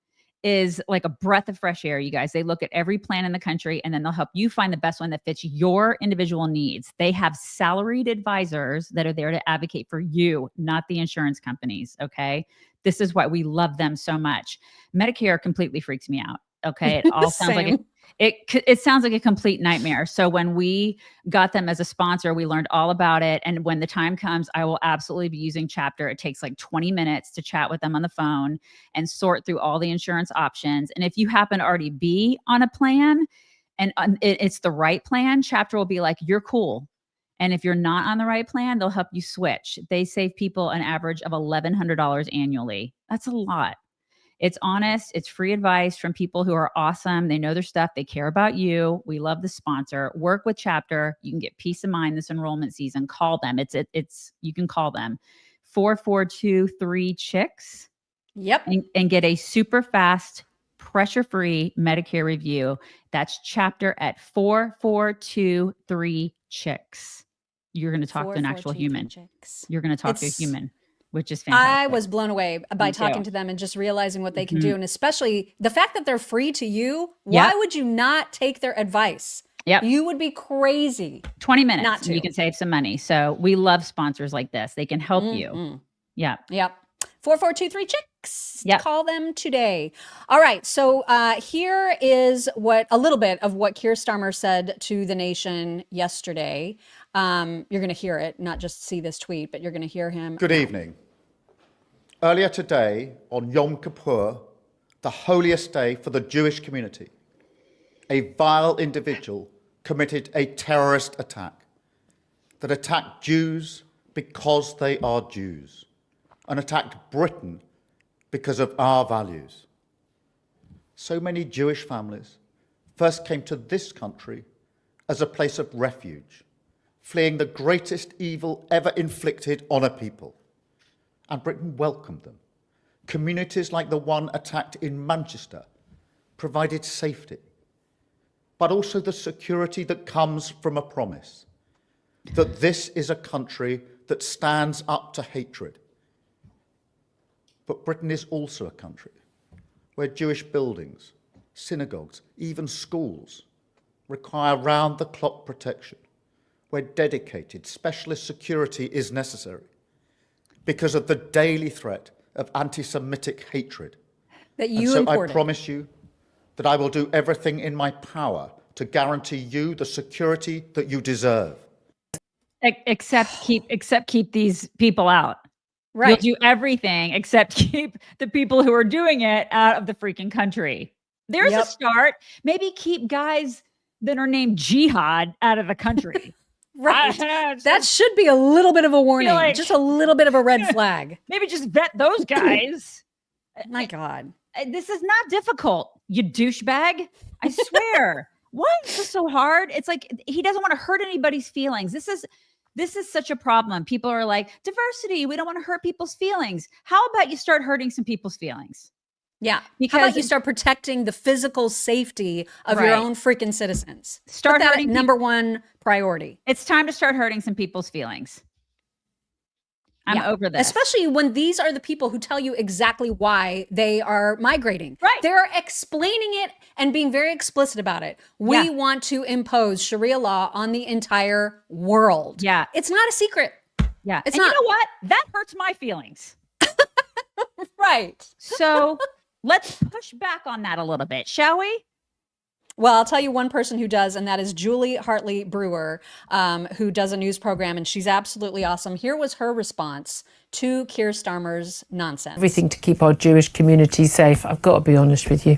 is like a breath of fresh air, you guys. They look at every plan in the country and then they'll help you find the best one that fits your individual needs. They have salaried advisors that are there to advocate for you, not the insurance companies. Okay. This is why we love them so much. Medicare completely freaks me out. Okay. It all sounds like it sounds like a complete nightmare. So when we got them as a sponsor, we learned all about it. And when the time comes, I will absolutely be using Chapter. It takes like 20 minutes to chat with them on the phone and sort through all the insurance options. And if you happen to already be on a plan and it's the right plan, Chapter will be like, you're cool. And if you're not on the right plan, they'll help you switch. They save people an average of $1,100 annually. That's a lot. It's honest. It's free advice from people who are awesome. They know their stuff. They care about you. We love the sponsor. Work with Chapter. You can get peace of mind this enrollment season. Call them. You can call them 442-3-CHICKS. Yep. And get a super fast, pressure-free Medicare review. That's chapter at 4423 chicks. You're going to talk to an actual human. You're going to talk to a human, which is fantastic. I was blown away by talking to them and just realizing what they can do. And especially the fact that they're free to you. Why would you not take their advice? Yep. You would be crazy. 20 minutes. Not to. You can save some money. So we love sponsors like this. They can help you. Yeah. Yep. 4423 chicks. Yep. Call them today. All right. So here is a little bit of what Keir Starmer said to the nation yesterday. You're going to hear it, not just see this tweet, but you're going to hear him. Good evening. Earlier today, on Yom Kippur, the holiest day for the Jewish community, a vile individual committed a terrorist attack that attacked Jews because they are Jews, and attacked Britain because of our values. So many Jewish families first came to this country as a place of refuge, fleeing the greatest evil ever inflicted on a people. And Britain welcomed them. Communities like the one attacked in Manchester provided safety, but also the security that comes from a promise that this is a country that stands up to hatred. But Britain is also a country where Jewish buildings, synagogues, even schools require round-the-clock protection, where dedicated specialist security is necessary because of the daily threat of anti-Semitic hatred. That you and so imported. I promise you that I will do everything in my power to guarantee you the security that you deserve. Except keep these people out. Right. You'll do everything except keep the people who are doing it out of the freaking country. There's a start. Maybe keep guys that are named Jihad out of the country. Right. That should be a little bit of a warning. Like, just a little bit of a red flag. Maybe just vet those guys. My God. This is not difficult, you douchebag. I swear. Why is this so hard? It's like he doesn't want to hurt anybody's feelings. This is such a problem. People are like, diversity, we don't want to hurt people's feelings. How about you start hurting some people's feelings? Yeah. How about you start protecting the physical safety of your own freaking citizens? Start that hurting number one priority. It's time to start hurting some people's feelings. I'm over this. Especially when these are the people who tell you exactly why they are migrating. Right. They're explaining it and being very explicit about it. We want to impose Sharia law on the entire world. Yeah. It's not a secret. Yeah. It's and not. You know what? That hurts my feelings. Right. So let's push back on that a little bit, shall we? Well, I'll tell you one person who does, and that is Julie Hartley Brewer, who does a news program, and she's absolutely awesome. Here was her response to Keir Starmer's nonsense. Everything to keep our Jewish community safe. I've got to be honest with you.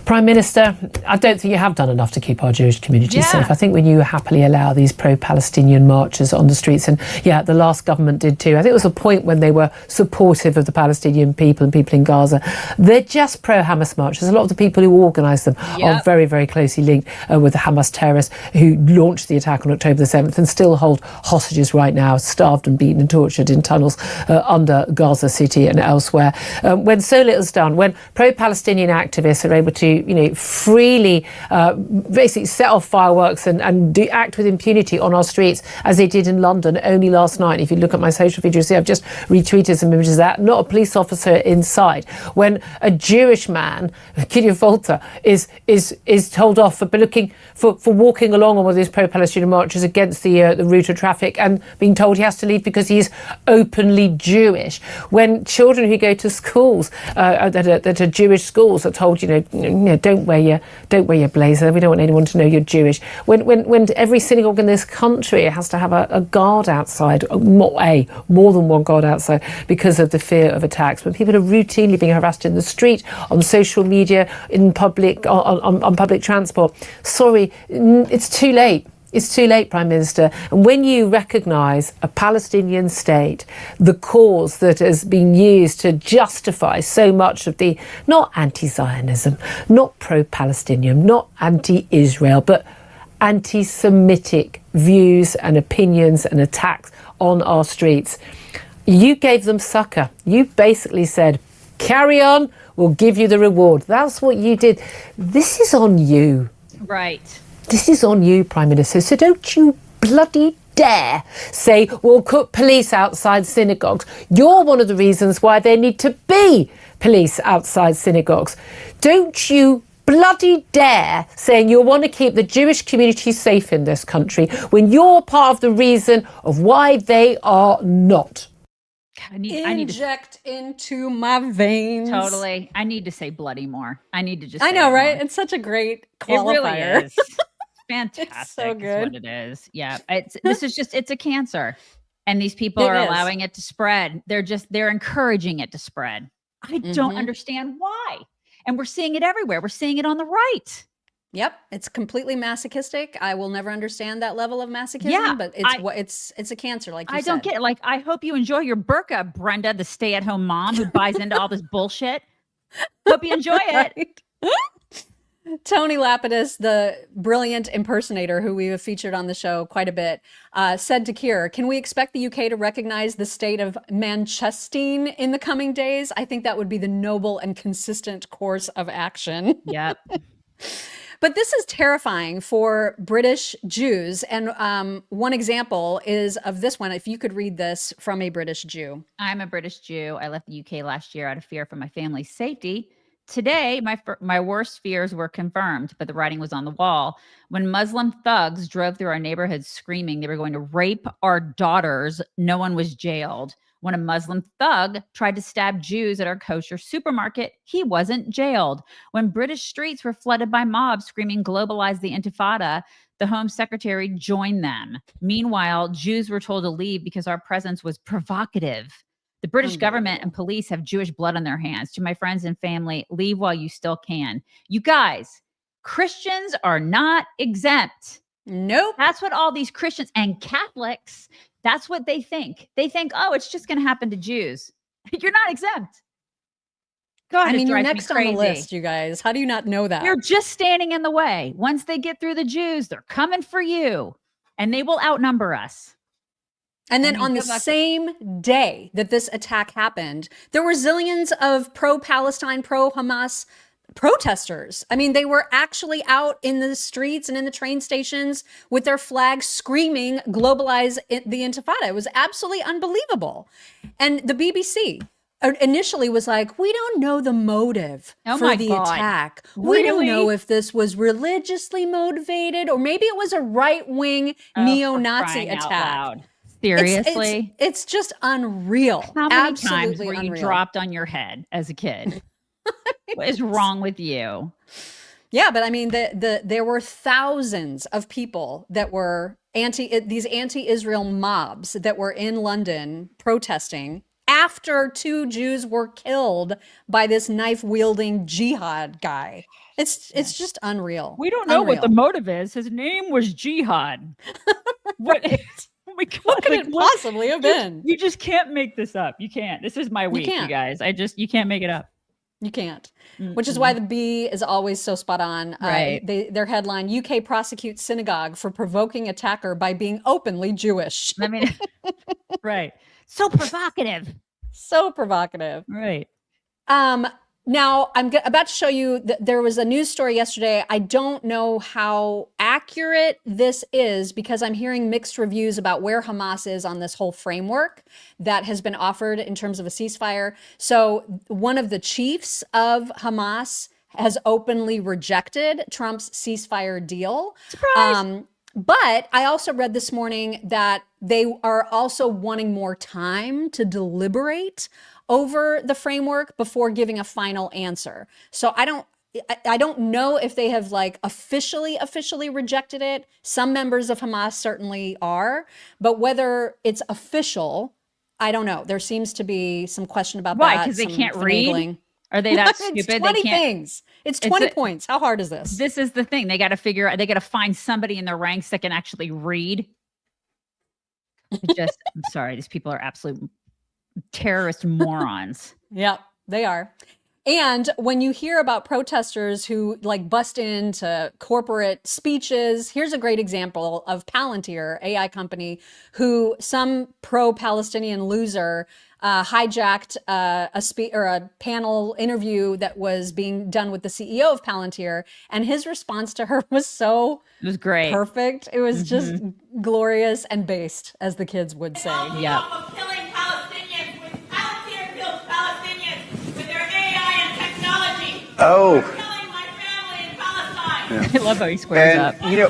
Prime Minister, I don't think you have done enough to keep our Jewish community safe. I think when you happily allow these pro-Palestinian marches on the streets, and the last government did too. I think it was a point when they were supportive of the Palestinian people and people in Gaza. They're just pro-Hamas marches. A lot of the people who organised them are very, very closely linked with the Hamas terrorists who launched the attack on October the 7th and still hold hostages right now, starved and beaten and tortured in tunnels under Gaza City and elsewhere. When so little's done, when pro-Palestinian activists are able to, freely basically set off fireworks and act with impunity on our streets, as they did in London only last night. If you look at my social feed, you'll see I've just retweeted some images of that. Not a police officer inside. When a Jewish man, Gideon Volta, is told off for walking along on one of these pro-Palestinian marches against the route of traffic and being told he has to leave because he's openly Jewish. When children who go to schools that are Jewish schools are told, don't wear your blazer. We don't want anyone to know you're Jewish. When every synagogue in this country has to have a guard outside, more than one guard outside because of the fear of attacks. When people are routinely being harassed in the street, on social media, in public, on public transport. Sorry, it's too late. It's too late, Prime Minister. And when you recognise a Palestinian state, the cause that has been used to justify so much of the, not anti-Zionism, not pro-Palestinian, not anti-Israel, but anti-Semitic views and opinions and attacks on our streets, you gave them succor. You basically said, Carry on. We'll give you the reward. That's what you did. This is on you. Right. This is on you, Prime Minister. So don't you bloody dare say we'll put police outside synagogues. You're one of the reasons why there need to be police outside synagogues. Don't you bloody dare saying you want to keep the Jewish community safe in this country when you're part of the reason of why they are not. I need Inject into my veins. Totally. I need to say bloody more. I need to just. I know, right? More. It's such a great qualifier. It really is. Fantastic. It's so good. Is what it is. Yeah. It's a cancer. And these people are allowing it to spread. They're encouraging it to spread. I don't understand why. And we're seeing it everywhere. We're seeing it on the right. Yep. It's completely masochistic. I will never understand that level of masochism, but it's a cancer. Like you said. Don't get it. Like, I hope you enjoy your burqa, Brenda, the stay-at-home mom who buys into all this bullshit. Hope you enjoy it. Tony Lapidus, the brilliant impersonator who we have featured on the show quite a bit, said to Keir, can we expect the UK to recognize the state of Manchester in the coming days? I think that would be the noble and consistent course of action. Yep. But this is terrifying for British Jews. And one example is of this one. If you could read this from a British Jew. I'm a British Jew. I left the UK last year out of fear for my family's safety. Today, my worst fears were confirmed, but the writing was on the wall. When Muslim thugs drove through our neighborhood screaming they were going to rape our daughters, no one was jailed. When a Muslim thug tried to stab Jews at our kosher supermarket, he wasn't jailed. When British streets were flooded by mobs screaming globalize the Intifada, the Home Secretary joined them. Meanwhile, Jews were told to leave because our presence was provocative. The British government and police have Jewish blood on their hands. To my friends and family, leave while you still can. You guys, Christians are not exempt. Nope. That's what all these Christians and Catholics, that's what they think. They think, oh, it's just going to happen to Jews. You're not exempt. God, I mean, you're next on the list, you guys. How do you not know that? You're just standing in the way. Once they get through the Jews, they're coming for you. And they will outnumber us. And then on the same day that this attack happened, there were zillions of pro-Palestine, pro-Hamas protesters. I mean, they were actually out in the streets and in the train stations with their flags screaming, globalize the Intifada. It was absolutely unbelievable. And the BBC initially was like, we don't know the motive for the attack. We don't know if this was religiously motivated or maybe it was a right-wing neo-Nazi attack. Seriously? It's just unreal. How many times were you dropped on your head as a kid? What is wrong with you? Yeah, but I mean, there were thousands of people that were these anti-Israel mobs that were in London protesting after 2 Jews were killed by this knife-wielding jihad guy. It's just unreal. We don't know what the motive is. His name was Jihad. What could it possibly have been? You just can't make this up. You can't. This is my week, you guys. You can't make it up. You can't. Which is why the B is always so spot on. Right. Their headline, UK prosecutes synagogue for provoking attacker by being openly Jewish. I mean, right. So provocative. So provocative. Right. Now, I'm about to show you that there was a news story yesterday. I don't know how accurate this is because I'm hearing mixed reviews about where Hamas is on this whole framework that has been offered in terms of a ceasefire. So one of the chiefs of Hamas has openly rejected Trump's ceasefire deal. Surprise! But I also read this morning that they are also wanting more time to deliberate over the framework before giving a final answer. So I don't know if they have like officially rejected it. Some members of Hamas certainly are, but whether it's official, I don't know. There seems to be some question about that. Why? Because they can't read? Are they that stupid? It's 20 things. It's 20 points. How hard is this? This is the thing. They got to find somebody in their ranks that can actually read. I'm sorry. These people are absolute terrorist morons. Yep, they are. And when you hear about protesters who like bust into corporate speeches, here's a great example of Palantir, AI company, who some pro-Palestinian loser hijacked a panel interview that was being done with the CEO of Palantir, and his response to her was it was great, perfect. It was just glorious and based, as the kids would say. Yeah. Oh. Yeah. I love how he squares up. You know,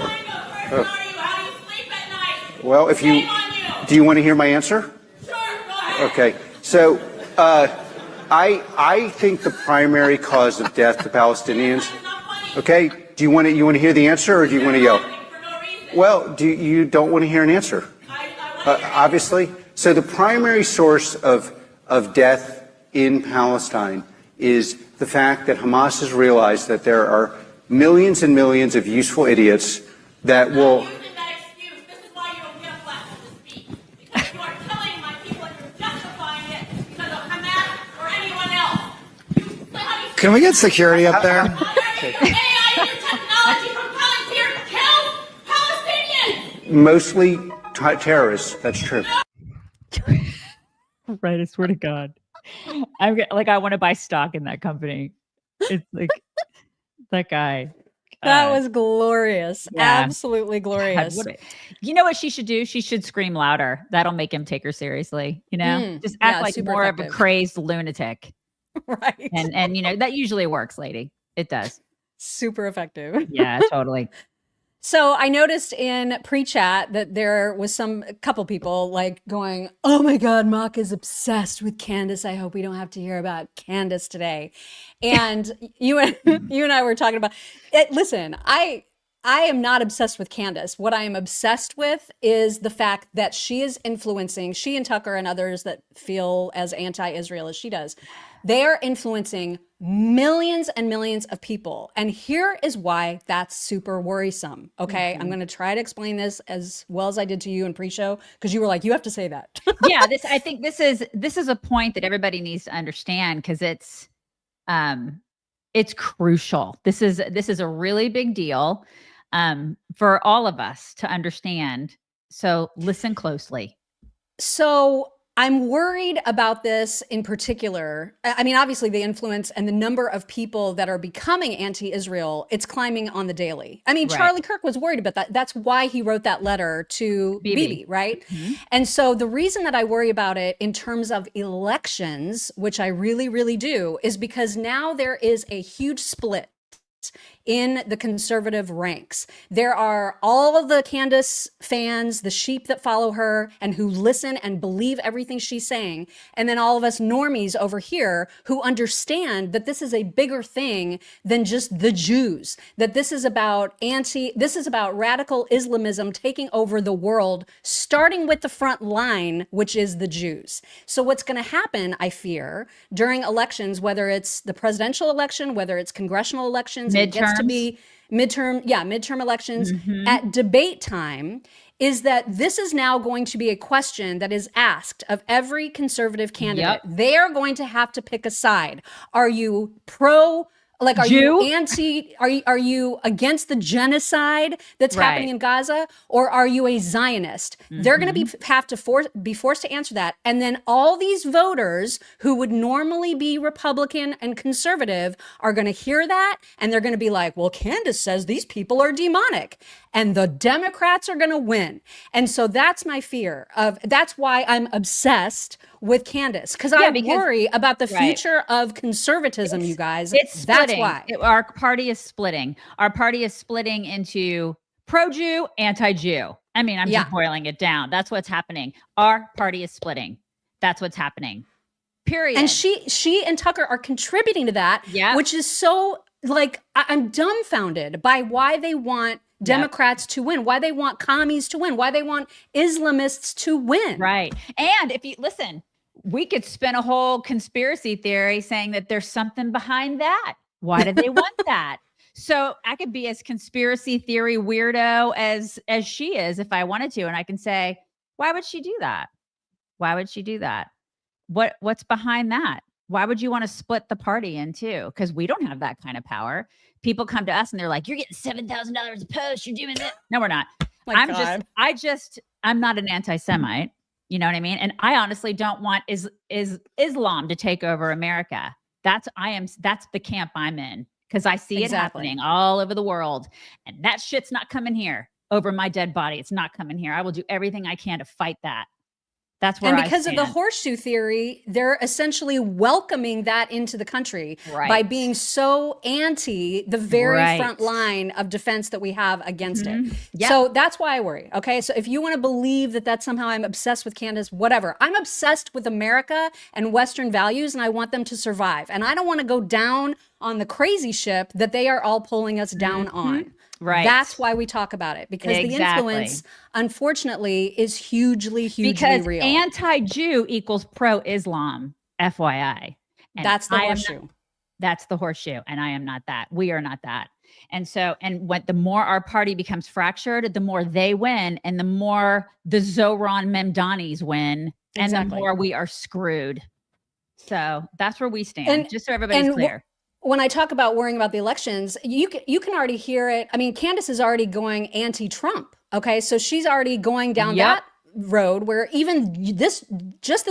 well, if you do, you want to hear my answer? Sure. Okay. So, I think the primary cause of death to Palestinians. Okay. Do you want to hear the answer, or do you want to yell? Well, you don't want to hear an answer? Obviously. So the primary source of death in Palestine is the fact that Hamas has realized that there are millions and millions of useful idiots that will. Can we get security up there? Mostly terrorists. That's true. Right. I swear to God. I want to buy stock in that company. It's like that guy. That was glorious. Yeah. Absolutely glorious. God, you know what she should do? She should scream louder. That'll make him take her seriously. You know, just act like more effective. Of a crazed lunatic. Right. And you know, that usually works, lady. It does. Super effective. Yeah, totally. So I noticed in pre-chat that there was a couple people like going, "Oh my God, Mock is obsessed with Candace. I hope we don't have to hear about Candace today." And you and I were talking about it. Listen, I am not obsessed with Candace. What I am obsessed with is the fact that she is influencing, she and Tucker and others that feel as anti-Israel as she does, they are influencing millions and millions of people. And here is why that's super worrisome. Okay. I'm going to try to explain this as well as I did to you in pre-show, because you were like, you have to say that. Yeah. I think this is a point that everybody needs to understand, because it's crucial. This is a really big deal for all of us to understand. So listen closely. So I'm worried about this in particular. I mean, obviously the influence and the number of people that are becoming anti-Israel, it's climbing on the daily. I mean, right. Charlie Kirk was worried about that. That's why he wrote that letter to Bibi, right? Mm-hmm. And so the reason that I worry about it in terms of elections, which I really, really do, is because now there is a huge split in the conservative ranks. There are all of the Candace fans, the sheep that follow her and who listen and believe everything she's saying. And then all of us normies over here who understand that this is a bigger thing than just the Jews, that this is about radical Islamism taking over the world, starting with the front line, which is the Jews. So what's going to happen, I fear, during elections, whether it's the presidential election, whether it's congressional elections, it gets to be midterm elections, at debate time, is that this is now going to be a question that is asked of every conservative candidate. Yep. They are going to have to pick a side. Are you pro? Like, are you anti? Are you against the genocide that's happening in Gaza, or are you a Zionist? They're going to be forced to answer that, and then all these voters who would normally be Republican and conservative are going to hear that, and they're going to be like, "Well, Candace says these people are demonic," and the Democrats are going to win. And so that's my fear. That's why I'm obsessed with Candace, because I worry about the future of conservatism, you guys. That's why. Our party is splitting. Our party is splitting into pro-Jew, anti-Jew. I mean, I'm just boiling it down. That's what's happening. Our party is splitting. That's what's happening. Period. And she and Tucker are contributing to that, which is so, like, I'm dumbfounded by why they want Democrats to win, why they want commies to win, why they want Islamists to win. Right. And if you listen, we could spin a whole conspiracy theory saying that there's something behind that. Why do they want that? So I could be as conspiracy theory weirdo as she is if I wanted to. And I can say, why would she do that? Why would she do that? What's behind that? Why would you want to split the party in two? Because we don't have that kind of power. People come to us and they're like, you're getting $7,000 a post. You're doing this. No, we're not. I'm not an anti-Semite. You know what I mean? And I honestly don't want Islam to take over America. That's the camp I'm in, because I see it happening all over the world. And that shit's not coming here over my dead body. It's not coming here. I will do everything I can to fight that. That's where and because of the horseshoe theory, they're essentially welcoming that into the country by being so anti the very front line of defense that we have against it. Yep. So that's why I worry. Okay. So if you want to believe that somehow I'm obsessed with Candace, whatever. I'm obsessed with America and Western values, and I want them to survive. And I don't want to go down on the crazy ship that they are all pulling us down on. Right. That's why we talk about it, because the influence, unfortunately, is hugely real. Because anti-Jew equals pro-Islam, FYI. And that's the horseshoe. That's the horseshoe. And I am not that. We are not that. And so, the more our party becomes fractured, the more they win, and the more the Zoran Mamdanis win, and the more we are screwed. So that's where we stand, just so everybody's clear. When I talk about worrying about the elections, you can already hear it. I mean, Candace is already going anti-Trump. Okay, so she's already going down that road, where even this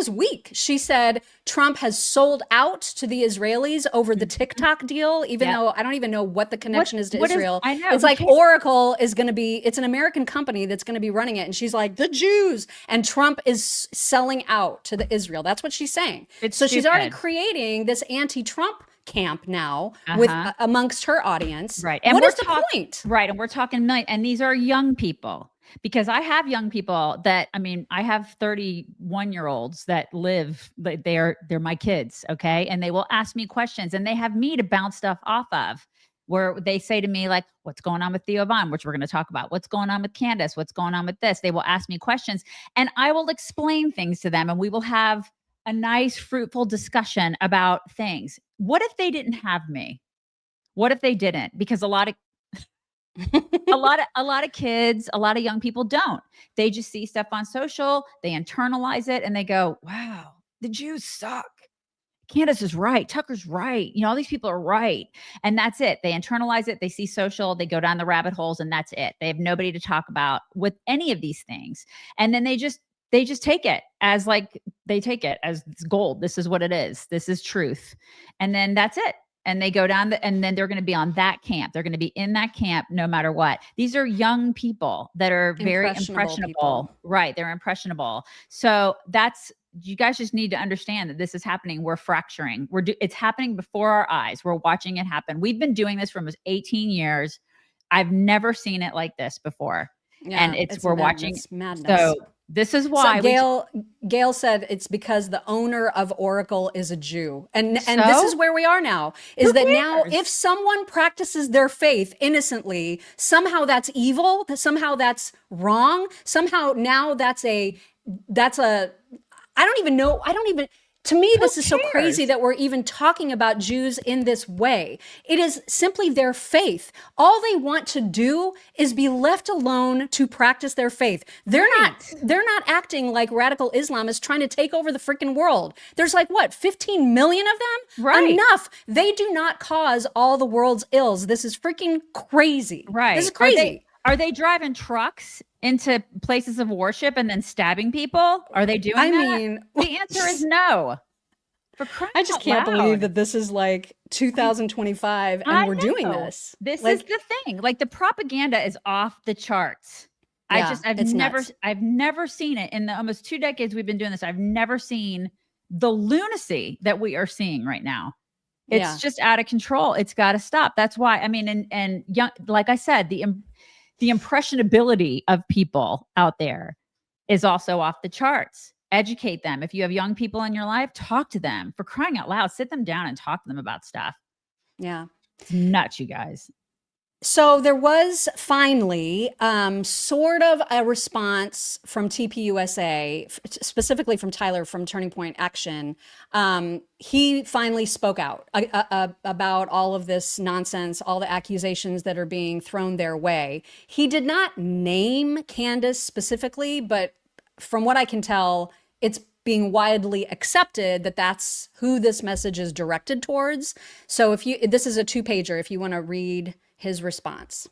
week, she said Trump has sold out to the Israelis over the TikTok deal, even though I don't even know what the connection is to Israel. I know. It's like Oracle is going to be, it's an American company that's going to be running it. And she's like, the Jews. And Trump is selling out to the Israel. That's what she's saying. So she's already creating this anti-Trump camp now with amongst her audience. Right. And what is the point? Right. And we're talking million, and these are young people, because I have young people that, I have 31-year-olds that live, they're my kids. Okay. And they will ask me questions, and they have me to bounce stuff off of, where they say to me, like, what's going on with Theo, which we're going to talk about, what's going on with Candace, what's going on with this. They will ask me questions, and I will explain things to them, and we will have a nice, fruitful discussion about things. What if they didn't have me? What if they didn't? Because a lot of kids, a lot of young people don't. They just see stuff on social, they internalize it, and they go, wow, the Jews suck. Candace is right. Tucker's right. All these people are right. And that's it. They internalize it. They see social, they go down the rabbit holes, and that's it. They have nobody to talk about with any of these things. And then they just take it as gold. This is what it is. This is truth. And then that's it. And they go down and then they're going to be on that camp. They're going to be in that camp no matter what. These are young people that are very impressionable. Right. They're impressionable. So you guys just need to understand that this is happening. We're fracturing. It's happening before our eyes. We're watching it happen. We've been doing this for almost 18 years. I've never seen it like this before. Yeah, and we're watching. Madness. So this is why Gail said it's because the owner of Oracle is a Jew. And this is where we are now, is that now if someone practices their faith innocently, somehow that's evil, somehow that's wrong, somehow now I don't even know. To me, this is so crazy that we're even talking about Jews in this way. It is simply their faith. All they want to do is be left alone to practice their faith. They're not acting like radical Islamists trying to take over the freaking world. There's 15 million of them? Right. Enough. They do not cause all the world's ills. This is freaking crazy. Right. This is crazy. Are they driving trucks into places of worship and then stabbing people? Are they doing that? I mean, the answer is no. I just can't believe that this is 2025 and we're doing this. This is the thing. The propaganda is off the charts. Yeah, I've never seen it in the almost 2 decades we've been doing this. I've never seen the lunacy that we are seeing right now. It's just out of control. It's got to stop. That's why, and young, like I said, the impressionability of people out there is also off the charts. Educate them. If you have young people in your life, talk to them. For crying out loud, sit them down and talk to them about stuff. Yeah. It's nuts, you guys. So there was finally sort of a response from TPUSA, specifically from Tyler from Turning Point Action. He finally spoke out about all of this nonsense, all the accusations that are being thrown their way. He did not name Candace specifically, but from what I can tell, it's being widely accepted that that's who this message is directed towards. So this is a 2-pager if you want to read his response.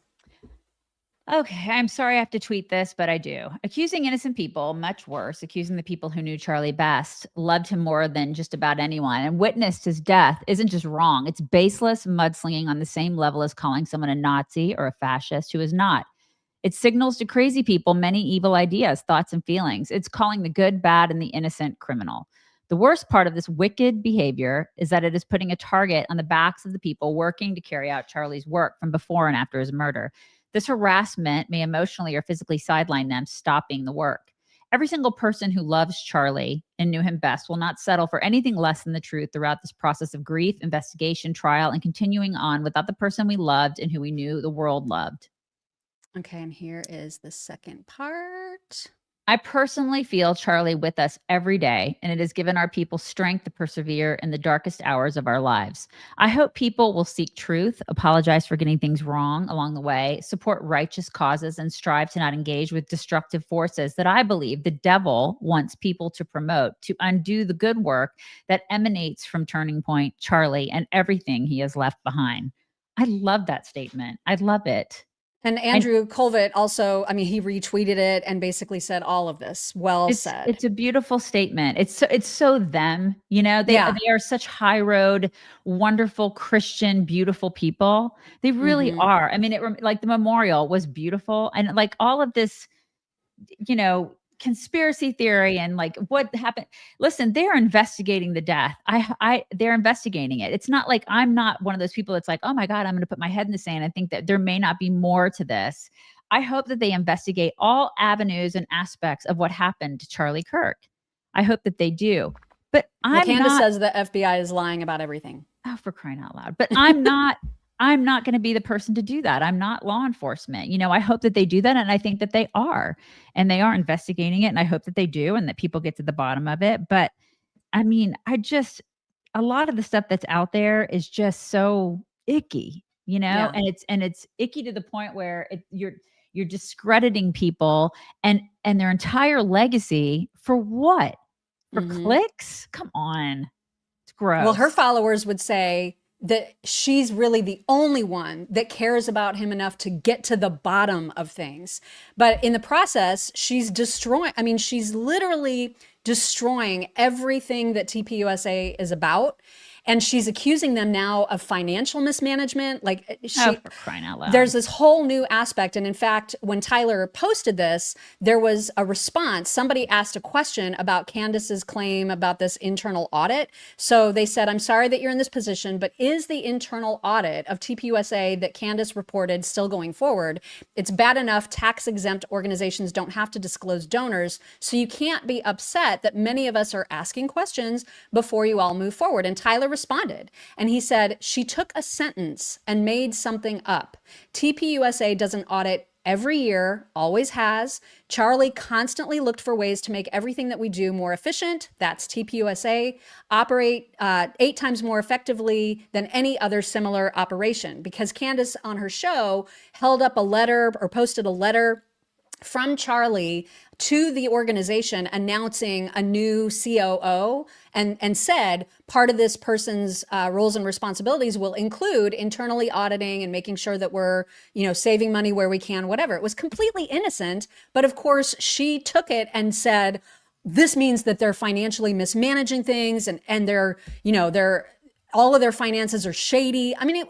Okay, I'm sorry I have to tweet this, but I do. Accusing innocent people, much worse, accusing the people who knew Charlie best, loved him more than just about anyone, and witnessed his death isn't just wrong. It's baseless mudslinging on the same level as calling someone a Nazi or a fascist who is not. It signals to crazy people many evil ideas, thoughts, and feelings. It's calling the good, bad, and the innocent criminal. The worst part of this wicked behavior is that it is putting a target on the backs of the people working to carry out Charlie's work from before and after his murder. This harassment may emotionally or physically sideline them, stopping the work. Every single person who loves Charlie and knew him best will not settle for anything less than the truth throughout this process of grief, investigation, trial, and continuing on without the person we loved and who we knew the world loved. Okay, and here is the second part. I personally feel Charlie with us every day, and it has given our people strength to persevere in the darkest hours of our lives. I hope people will seek truth, apologize for getting things wrong along the way, support righteous causes, and strive to not engage with destructive forces that I believe the devil wants people to promote to undo the good work that emanates from Turning Point, Charlie, and everything he has left behind. I love that statement. I love it. And Andrew Colvett also, I mean, he retweeted it and basically said all of this. Well said. It's a beautiful statement. It's so them, you know, they are such high road, wonderful, Christian, beautiful people. They really are. I mean, like the memorial was beautiful. And like all of this, you know, conspiracy theory and like what happened. Listen, they're investigating the death. They're investigating it. It's not like I'm not one of those people that's like, oh my God, I'm going to put my head in the sand. I think that there may not be more to this. I hope that they investigate all avenues and aspects of what happened to Charlie Kirk. I hope that they do. But Candace says the FBI is lying about everything. Oh, for crying out loud. But I'm not going to be the person to do that. I'm not law enforcement. You know, I hope that they do that. And I think that they are. And they are investigating it. And I hope that they do and that people get to the bottom of it. But I mean, a lot of the stuff that's out there is just so icky, you know, and it's icky to the point where you're discrediting people and their entire legacy for what? For clicks? Come on. It's gross. Well, her followers would say that she's really the only one that cares about him enough to get to the bottom of things. But in the process, she's literally destroying everything that TPUSA is about. And she's accusing them now of financial mismanagement. Like for crying out loud. There's this whole new aspect. And in fact, when Tyler posted this, there was a response. Somebody asked a question about Candace's claim about this internal audit. So they said, I'm sorry that you're in this position, but is the internal audit of TPUSA that Candace reported still going forward? It's bad enough tax-exempt organizations don't have to disclose donors. So you can't be upset that many of us are asking questions before you all move forward. And Tyler responded and he said, she took a sentence and made something up. TPUSA does an audit every year, always has. Charlie constantly looked for ways to make everything that we do more efficient. That's TPUSA. Operate 8 times more effectively than any other similar operation. Because Candace on her show held up a letter or posted a letter from Charlie to the organization announcing a new COO and said part of this person's roles and responsibilities will include internally auditing and making sure that we're, saving money where we can, whatever. It was completely innocent. But of course, she took it and said, this means that they're financially mismanaging things and they're all of their finances are shady. I mean,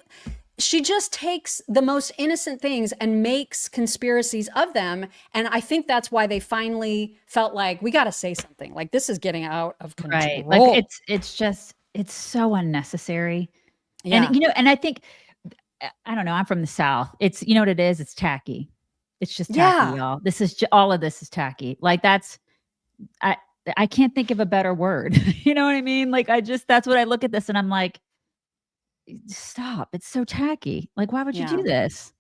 she just takes the most innocent things and makes conspiracies of them. And I think that's why they finally felt like, we got to say something. Like, this is getting out of control. Right. Like, it's so unnecessary. Yeah. And, and I think, I don't know, I'm from the South. It's, you know what it is? It's tacky. It's just tacky, y'all. This is all of this is tacky. Like, I can't think of a better word. You know what I mean? Like, that's what I look at this and I'm like, stop. It's so tacky. Like, why would you do this?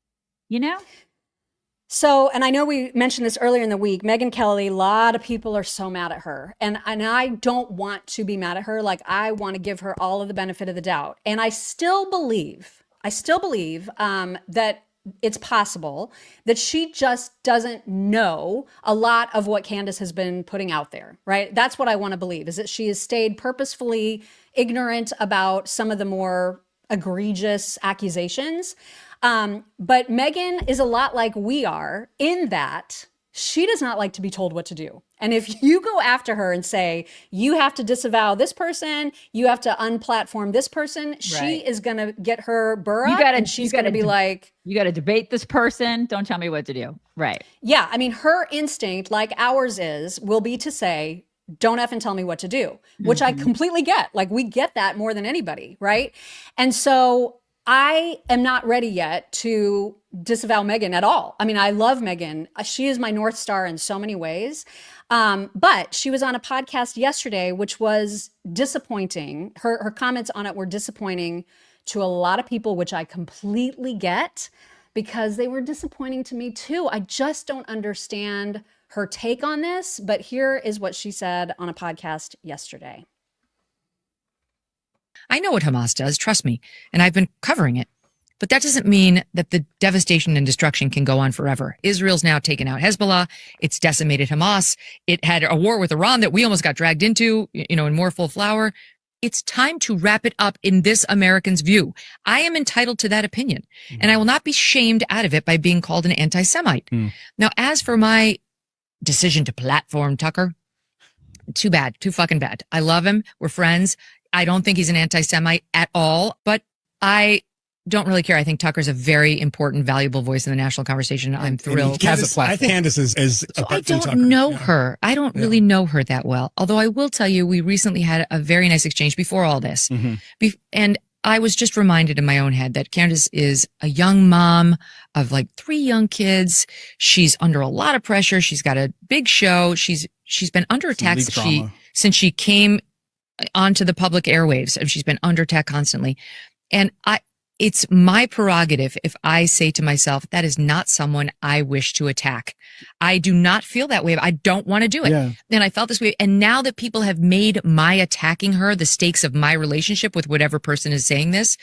So, and I know we mentioned this earlier in the week, Megyn Kelly, a lot of people are so mad at her. And I don't want to be mad at her. Like, I want to give her all of the benefit of the doubt. And I still believe that it's possible that she just doesn't know a lot of what Candace has been putting out there, right? That's what I want to believe, is that she has stayed purposefully ignorant about some of the more egregious accusations. But Megyn is a lot like we are in that she does not like to be told what to do. And if you go after her and say, you have to disavow this person, you have to unplatform this person, she is going to get her burr up and she's going to be like, you got to debate this person. Don't tell me what to do. Right. Yeah. I mean, her instinct, like ours is, will be to say, don't effing tell me what to do, which I completely get. Like, we get that more than anybody. Right. And so I am not ready yet to disavow Megyn at all. I mean, I love Megyn. She is my North Star in so many ways. But she was on a podcast yesterday, which was disappointing. Her comments on it were disappointing to a lot of people, which I completely get, because they were disappointing to me too. I just don't understand her take on this. But here is what she said on a podcast yesterday. I know what Hamas does, trust me, and I've been covering it. But that doesn't mean that the devastation and destruction can go on forever. Israel's now taken out Hezbollah. It's decimated Hamas. It had a war with Iran that we almost got dragged into, in more full flower. It's time to wrap it up in this American's view. I am entitled to that opinion, and I will not be shamed out of it by being called an anti-Semite. Now, as for my decision to platform Tucker, too bad, too fucking bad. I love him. We're friends. I don't think he's an anti-Semite at all, but I don't really care. I think Tucker's a very important, valuable voice in the national conversation. I'm thrilled. I think Candace is I don't know her. I don't really know her that well. Although I will tell you, we recently had a very nice exchange before all this. And I was just reminded in my own head that Candace is a young mom of like 3 young kids. She's under a lot of pressure. She's got a big show. She's been under attack since she came onto the public airwaves, and she's been under attack constantly. And it's my prerogative if I say to myself, that is not someone I wish to attack. I do not feel that way. I don't want to do it. And I felt this way. And now that people have made my attacking her the stakes of my relationship with whatever person is saying this,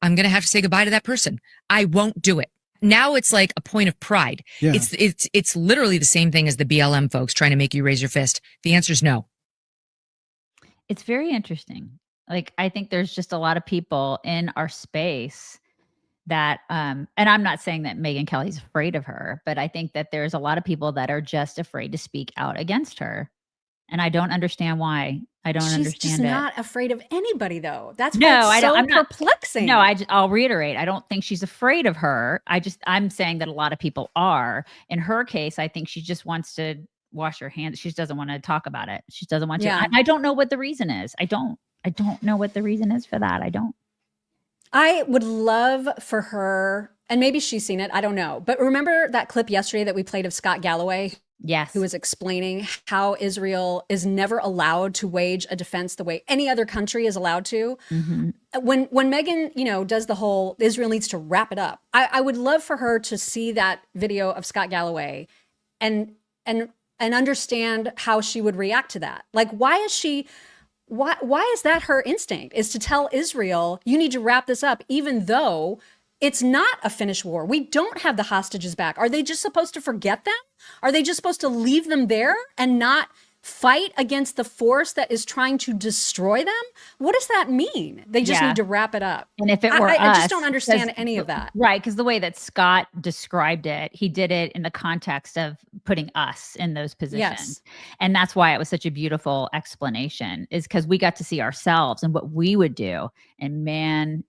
I'm going to have to say goodbye to that person. I won't do it. Now it's like a point of pride. It's literally the same thing as the BLM folks trying to make you raise your fist. The answer is no. It's very interesting. Like, I think there's just a lot of people in our space that, and I'm not saying that Megyn Kelly's afraid of her, but I think that there's a lot of people that are just afraid to speak out against her. And I don't understand why. I don't understand it. She's just not afraid of anybody, though. That's why it's so perplexing. I'll reiterate. I don't think she's afraid of her. I'm saying that a lot of people are. In her case, I think she just wants to wash her hands. She just doesn't want to talk about it. She doesn't want to. I don't know what the reason is. I don't know what the reason is for that. I would love for her, and maybe she's seen it, I don't know. But remember that clip yesterday that we played of Scott Galloway? Yes. Who was explaining how Israel is never allowed to wage a defense the way any other country is allowed to. When Megyn, does the whole Israel needs to wrap it up, I would love for her to see that video of Scott Galloway and understand how she would react to that. Like, why is that her instinct, is to tell Israel, you need to wrap this up, even though it's not a finished war. We don't have the hostages back. Are they just supposed to forget them? Are they just supposed to leave them there and not fight against the force that is trying to destroy them? What does that mean? They just need to wrap it up. And if it were I just don't understand any of that. Right, because the way that Scott described it, he did it in the context of putting us in those positions. Yes. And that's why it was such a beautiful explanation, is because we got to see ourselves and what we would do. And man,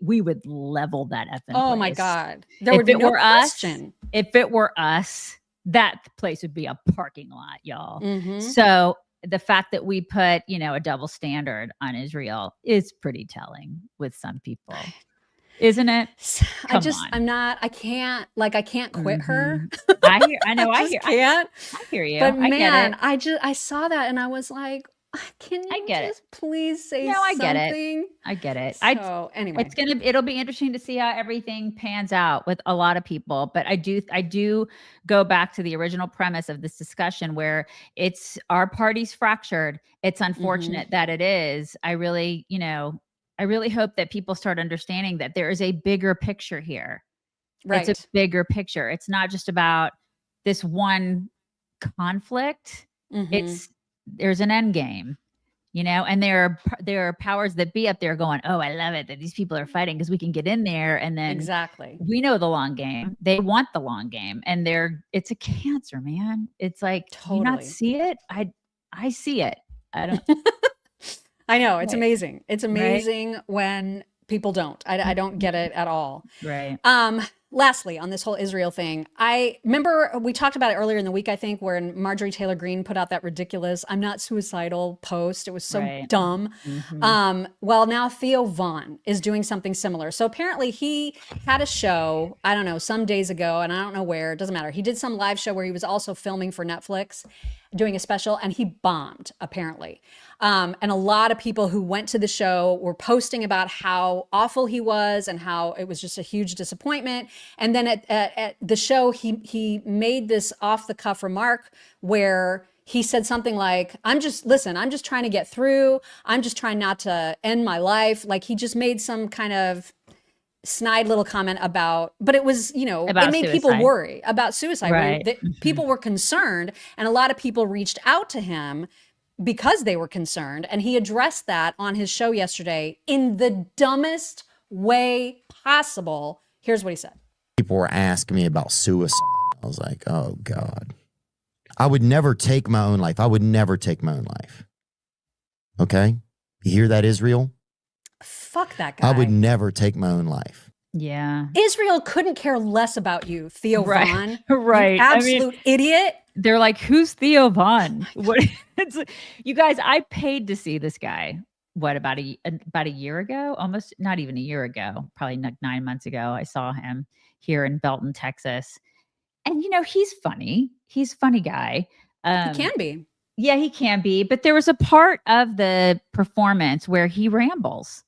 we would level that effing Oh place. my God. There would be no question. If it were us, that place would be a parking lot, y'all. So the fact that we put, a double standard on Israel is pretty telling with some people, isn't it? I can't quit her. I hear you. But I man, get it. I saw that and I was like, can you just please say something? I get it. So anyway, it'll be interesting to see how everything pans out with a lot of people. But I do go back to the original premise of this discussion, where it's our party's fractured. It's unfortunate that it is. I really hope that people start understanding that there is a bigger picture here. Right. It's a bigger picture. It's not just about this one conflict. There's an end game, and there are powers that be up there going, oh, I love it that these people are fighting because we can get in there. And then we know the long game. They want the long game, and it's a cancer, man. It's like, do you not see it? I see it. I don't. I know. It's amazing. It's amazing when people don't. I don't get it at all. Right. Lastly, on this whole Israel thing, I remember we talked about it earlier in the week, I think, where Marjorie Taylor Greene put out that ridiculous "I'm not suicidal" post. It was so dumb. Well, now Theo Von is doing something similar. So apparently he had a show, I don't know, some days ago, and I don't know where, it doesn't matter. He did some live show where he was also filming for Netflix, doing a special, and he bombed, apparently. And a lot of people who went to the show were posting about how awful he was and how it was just a huge disappointment. And then at the show, he made this off the cuff remark where he said something like, I'm just trying to get through. I'm just trying not to end my life. Like, he just made some kind of snide little comment but it was, it made people worry about suicide. Right. People were concerned, and a lot of people reached out to him because they were concerned. And he addressed that on his show yesterday in the dumbest way possible. Here's what he said. People were asking me about suicide. I was like, oh God, I would never take my own life. I would never take my own life. Okay. You hear that, Israel? Fuck that guy. I would never take my own life. Yeah. Israel couldn't care less about you, Theo Von. Right. You absolute idiot. They're like, who's Theo Von? What? You guys, I paid to see this guy. What, about a year ago? Almost not even a year ago. Probably 9 months ago. I saw him here in Belton, Texas. And he's funny. He's a funny guy. He can be. Yeah, he can be. But there was a part of the performance where he rambles.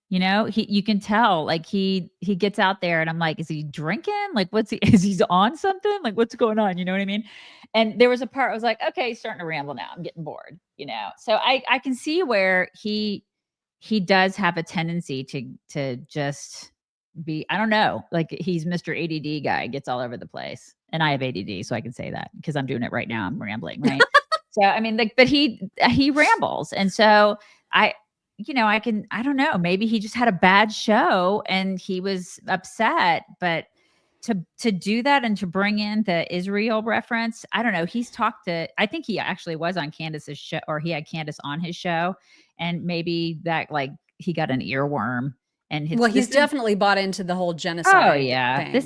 You can tell, like, he gets out there, and I'm like, is he drinking? Like, is he on something? Like, what's going on? You know what I mean? And there was a part I was like, okay, he's starting to ramble now. I'm getting bored, So I can see where he does have a tendency to just be, I don't know, like, he's Mr. ADD guy, gets all over the place. And I have ADD, so I can say that because I'm doing it right now. I'm rambling, right? So, I mean, but he rambles. And so I don't know, maybe he just had a bad show and he was upset, but to do that and to bring in the Israel reference, I don't know. I think he actually was on Candace's show, or he had Candace on his show, and maybe that, like, he got an earworm. And he's definitely bought into the whole genocide. Oh yeah. Thing. This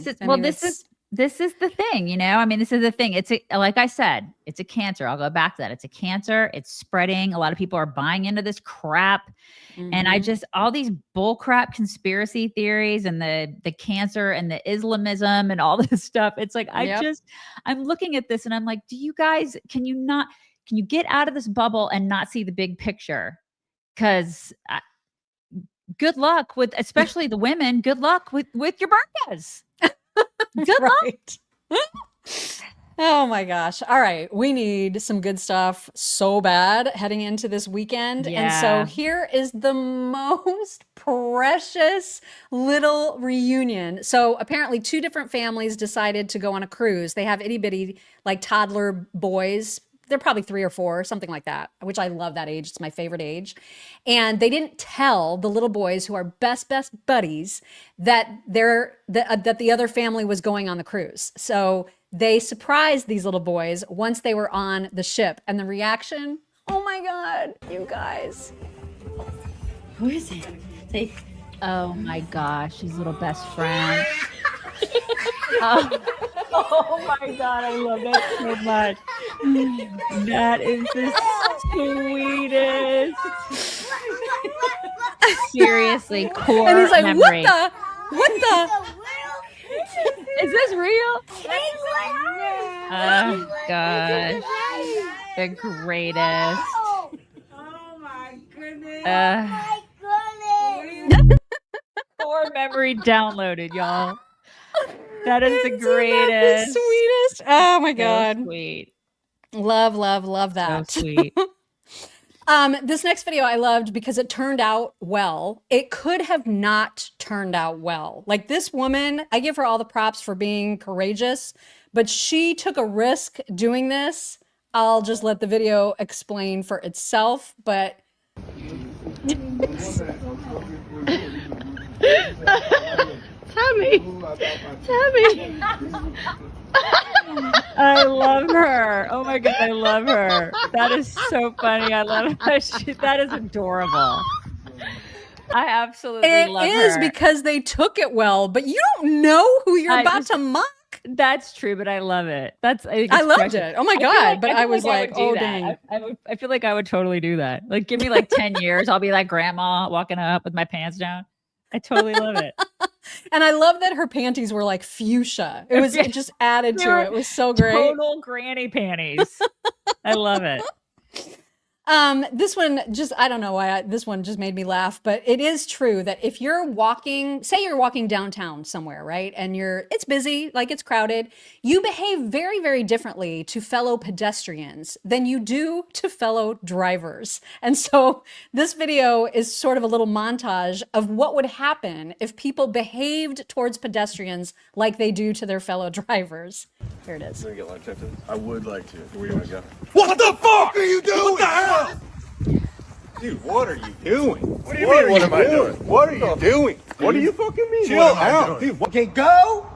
is the thing, I mean, this is the thing. Like I said, it's a cancer. I'll go back to that. It's a cancer. It's spreading. A lot of people are buying into this crap. And all these bull crap conspiracy theories and the cancer and the Islamism and all this stuff. It's like, I'm looking at this and I'm like, do you guys, can you get out of this bubble and not see the big picture? Because good luck with, especially the women, good luck with your burqas. Good luck. Oh my gosh. All right. We need some good stuff so bad heading into this weekend. Yeah. And so here is the most precious little reunion. So apparently 2 different families decided to go on a cruise. They have itty bitty, like, toddler boys. They're probably 3 or 4, something like that, which I love that age. It's my favorite age. And they didn't tell the little boys, who are best buddies, that that the other family was going on the cruise. So they surprised these little boys once they were on the ship. And the reaction, oh my God, you guys. Who is it? Oh my gosh, his little best friend. Oh my God, I love that so much. That is the sweetest. Seriously, core And he's like, memory. what the? Is this real? Oh gosh, the greatest. Oh my goodness. Core memory downloaded, y'all. That is the Isn't greatest. that the sweetest? Oh my God. So sweet. Love that. So sweet. This next video I loved because it turned out well. It could have not turned out well. Like this woman, I give her all the props for being courageous, but she took a risk doing this. I'll just let the video explain for itself, but Tammy. I love her. Oh my God, I love her. That is so funny. I love her. That is adorable. I absolutely love her. It is because they took it well, but you don't know who you're about to mock. That's true, but I love it. I loved it. Oh my God. But I was like, oh dang. I feel like I would totally do that. Like, give me like 10 years. I'll be like grandma walking up with my pants down. I totally love it. And I love that her panties were like fuchsia. It just added to it. It was so great. Total granny panties. I love it. This one just, I don't know why this one just made me laugh, but it is true that if you're walking, say you're walking downtown somewhere, right? And it's busy, like it's crowded, you behave very, very differently to fellow pedestrians than you do to fellow drivers. And so this video is sort of a little montage of what would happen if people behaved towards pedestrians like they do to their fellow drivers. Here it is. I would like to. Where do you want to go? What the fuck are you doing? What the hell? Dude, what are you doing? What do you mean, what am I doing? What are you doing? What do you fucking mean? Chill What am I out. doing? Dude, okay, go.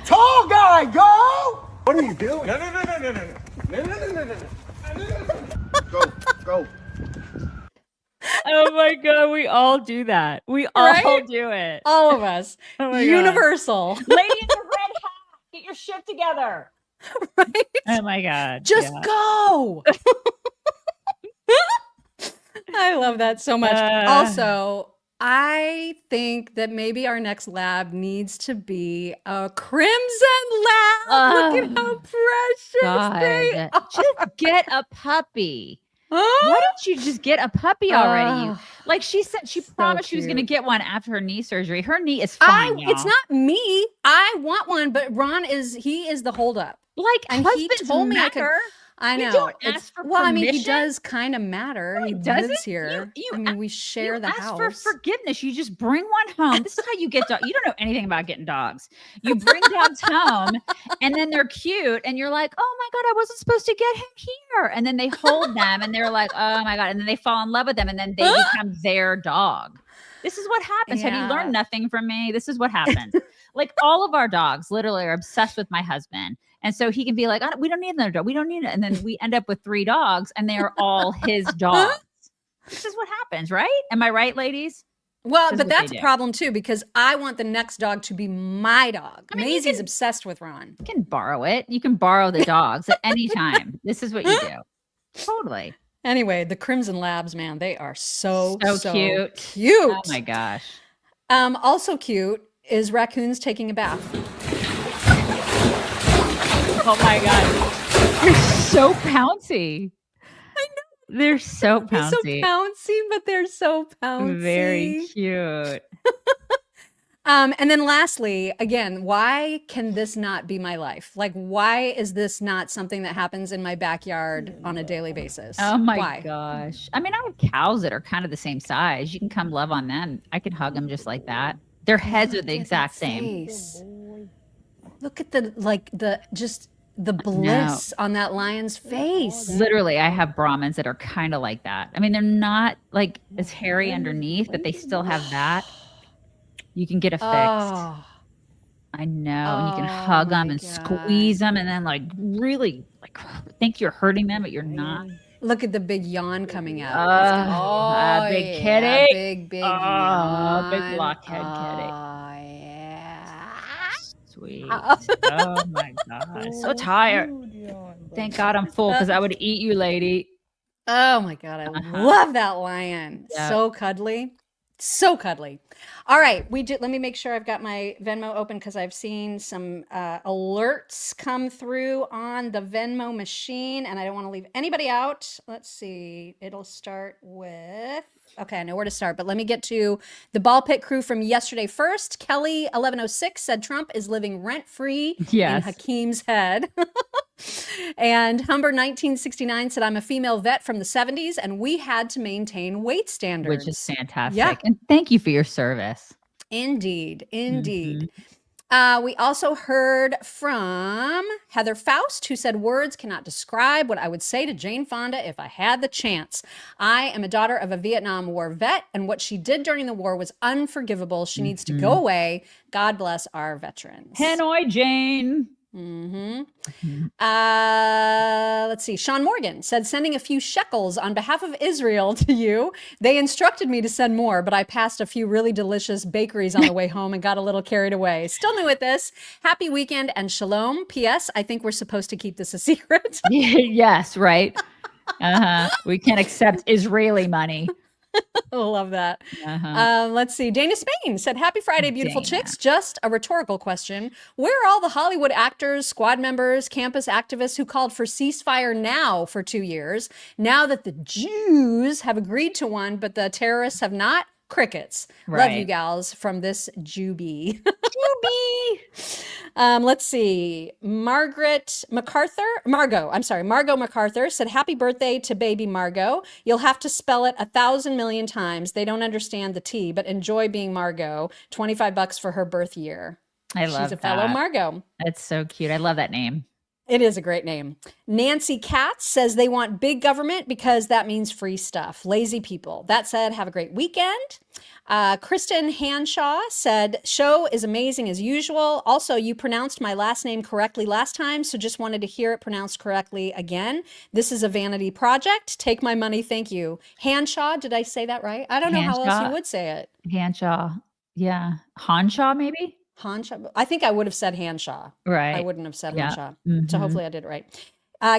Tall guy, go. What are you doing? No. Go. Oh my God, we all do that. We all do it. All of us. Oh my Universal. God. Lady in the red hat, get your shit together. Right? Oh my God. Just go. I love that so much. Also, I think that maybe our next lab needs to be a crimson lab. Look at how precious they are. Just get a puppy. Why don't you just get a puppy already? Like she said, she promised she was going to get one after her knee surgery. Her knee is fine. It's not me. I want one, but Ron he is the holdup. Like, and he told me matter. I know. You don't ask for well, I mean, he permission? does kind of matter. No, he doesn't. lives here. I mean, we share the ask house. for forgiveness. You just bring one home. This is how you get dogs. You don't know anything about getting dogs. You bring dogs home, and then they're cute, and you're like, oh my God, I wasn't supposed to get him here. And then they hold them, and they're like, oh my God. And then they fall in love with them, and then they become their dog. This is what happens. Yeah. Have you learned nothing from me? This is what happens. Like all of our dogs literally are obsessed with my husband. And so he can be like, we don't need another dog. We don't need it. And then we end up with 3 dogs and they are all his dogs. This is what happens, right? Am I right, ladies? Well, but that's a problem too, because I want the next dog to be my dog. I mean, Maisie's obsessed with Ron. You can borrow it. You can borrow the dogs at any time. This is what you do. Totally. Anyway, the Crimson Labs, man, they are so cute. Oh my gosh. Also cute is raccoons taking a bath. Oh my God. They're so pouncy. I know. Th're so pouncy. They're so pouncy, but they're so pouncy. Very cute. And then lastly, again, why can this not be my life? Like, why is this not something that happens in my backyard on a daily basis? Oh my gosh. I mean, I have cows that are kind of the same size. You can come love on them. I could hug them just like that. Their heads are the exact same. Look at the bliss on that lion's face. Literally, I have Brahmins that are kind of like that. I mean, they're not like as hairy underneath, but they still have that. You can get a fix. I know. And you can hug them and squeeze them and then like really like think you're hurting them, but you're not. Look at the big yawn coming out. Big kitty. Big yawn. Big blockhead kitty. Yeah. Sweet. Oh my God. So tired. Thank God I'm full because I would eat you, lady. Oh my God. I love that lion. Yeah. So cuddly. So cuddly. All right, let me make sure I've got my Venmo open because I've seen some alerts come through on the Venmo machine and I don't want to leave anybody out. Let's see. It'll start with, okay, I know where to start, but let me get to the ball pit crew from yesterday first. Kelly 1106 said Trump is living rent-free in Hakeem's head. And Humber 1969 said, I'm a female vet from the 70s, and we had to maintain weight standards. Which is fantastic. Yeah. And thank you for your service. Indeed. We also heard from Heather Faust, who said, words cannot describe what I would say to Jane Fonda if I had the chance. I am a daughter of a Vietnam War vet, and what she did during the war was unforgivable. She needs to go away. God bless our veterans. Hanoi Jane. Let's see. Sean Morgan said, sending a few shekels on behalf of Israel to you. They instructed me to send more, but I passed a few really delicious bakeries on the way home and got a little carried away. Still new at this. Happy weekend and shalom. P.S. I think we're supposed to keep this a secret. Yes, right. We can't accept Israeli money. I love that. Let's see. Dana Spain said, happy Friday, beautiful chicks. Just a rhetorical question. Where are all the Hollywood actors, squad members, campus activists who called for ceasefire now for 2 years? Now that the Jews have agreed to one, but the terrorists have not? Crickets. Love you gals from this Jubie. Let's see. Margot MacArthur said, happy birthday to baby Margot. You'll have to spell it 1,000 million times. They don't understand the T, but enjoy being Margot. $25 for her birth year. I love She's a fellow Margot. That's so cute. I love that name. It is a great name. Nancy Katz says they want big government because that means free stuff. Lazy people. That said, have a great weekend. Kristen Hanshaw said, show is amazing as usual. Also, you pronounced my last name correctly last time, so just wanted to hear it pronounced correctly again. This is a vanity project. Take my money. Thank you. Hanshaw, did I say that right? I don't know how else you would say it. Hanshaw. Yeah. Hanshaw, maybe? Hanshaw. I think I would have said Hanshaw. Right. I wouldn't have said Hanshaw. So hopefully I did it right.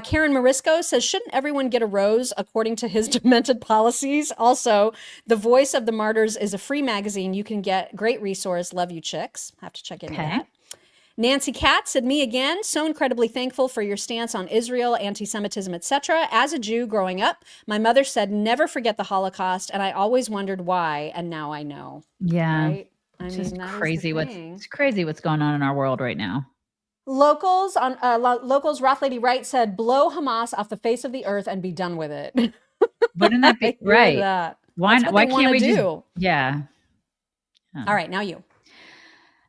Karen Marisco says, shouldn't everyone get a rose according to his demented policies? Also, The Voice of the Martyrs is a free magazine. You can get great resource. Love you, chicks. Have to check into that. Nancy Katz said, me again, so incredibly thankful for your stance on Israel, anti-Semitism, etc. As a Jew growing up, my mother said, never forget the Holocaust. And I always wondered why. And now I know. Yeah. Right? It's just crazy it's crazy what's going on in our world right now. Locals Roth Lady Wright said, blow Hamas off the face of the earth and be done with it. Wouldn't that be right? Why can't we do? Yeah. All right, now you.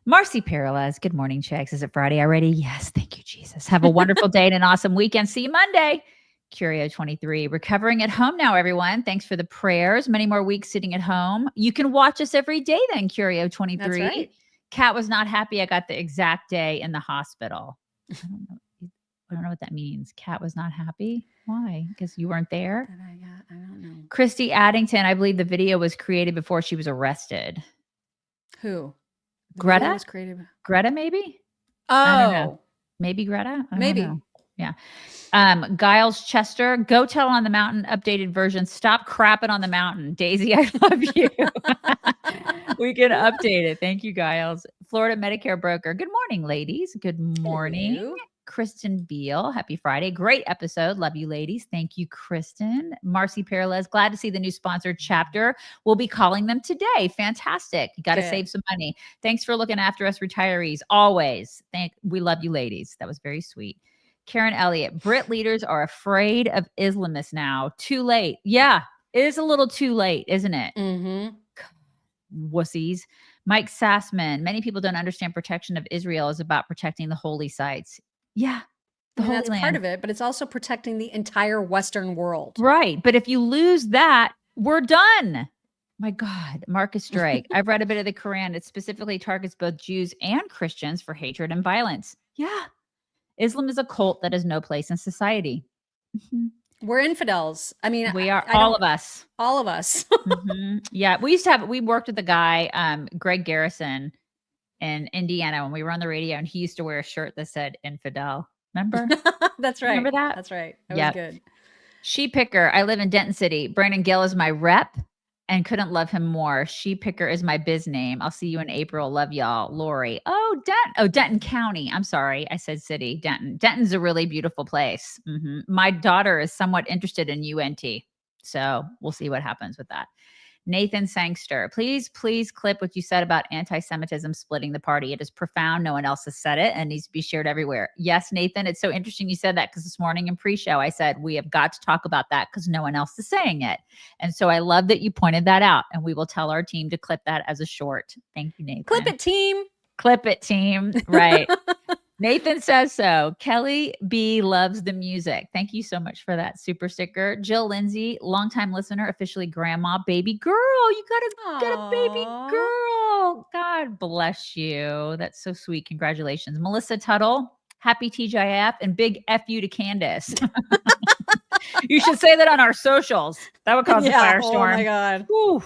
Marcy Peralez, good morning, checks. Is it Friday already? Yes, thank you, Jesus. Have a wonderful day and an awesome weekend. See you Monday. Curio 23, recovering at home now, everyone. Thanks for the prayers. Many more weeks sitting at home. You can watch us every day then, Curio 23. That's right. Kat was not happy I got the exact day in the hospital. I don't know what that means. Kat was not happy. Why? Because you weren't there? I don't know. Christy Addington, I believe the video was created before she was arrested. Who? Greta? Was created. Greta, maybe? Oh. I don't know. Maybe Greta? Maybe. Yeah. Giles Chester, go tell on the mountain updated version. Stop crapping on the mountain. Daisy, I love you. We can update it. Thank you, Giles. Florida Medicare broker. Good morning, ladies. Good morning. Hello. Kristen Beal. Happy Friday. Great episode. Love you, ladies. Thank you, Kristen. Marcy Peralez. Glad to see the new sponsored chapter. We'll be calling them today. Fantastic. You got to save some money. Thanks for looking after us retirees. Always. We love you, ladies. That was very sweet. Karen Elliott, Brit leaders are afraid of Islamists now. Too late. Yeah, it is a little too late, isn't it? Wussies. Mike Sassman, many people don't understand protection of Israel is about protecting the holy sites. Yeah, that's part of it, but it's also protecting the entire Western world. Right, but if you lose that, we're done. My God, Marcus Drake. I've read a bit of the Quran. It specifically targets both Jews and Christians for hatred and violence. Yeah. Islam is a cult that has no place in society. We're infidels. I mean, we are all of us. All of us. Yeah. We worked with a guy, Greg Garrison in Indiana when we were on the radio, and he used to wear a shirt that said infidel. Remember? That's right. Remember that? That's right. That was good. She Picker. I live in Denton City. Brandon Gill is my rep and couldn't love him more. She Picker is my biz name. I'll see you in April. Love y'all. Lori. Denton County. I'm sorry. I said city. Denton. Denton's a really beautiful place. My daughter is somewhat interested in UNT. So we'll see what happens with that. Nathan Sangster, please clip what you said about anti-Semitism splitting the party. It is profound. No one else has said it and needs to be shared everywhere. Yes, Nathan, it's so interesting you said that because this morning in pre-show, I said, we have got to talk about that because no one else is saying it. And so I love that you pointed that out, and we will tell our team to clip that as a short. Thank you, Nathan. Clip it, team. Clip it, team. Right. Nathan says so. Kelly B loves the music. Thank you so much for that super sticker. Jill Lindsay, longtime listener, officially grandma, baby girl. You got a baby girl. God bless you. That's so sweet. Congratulations. Melissa Tuttle, happy TGIF, and big F you to Candace. You should say that on our socials. That would cause a firestorm. Oh my God. Whew.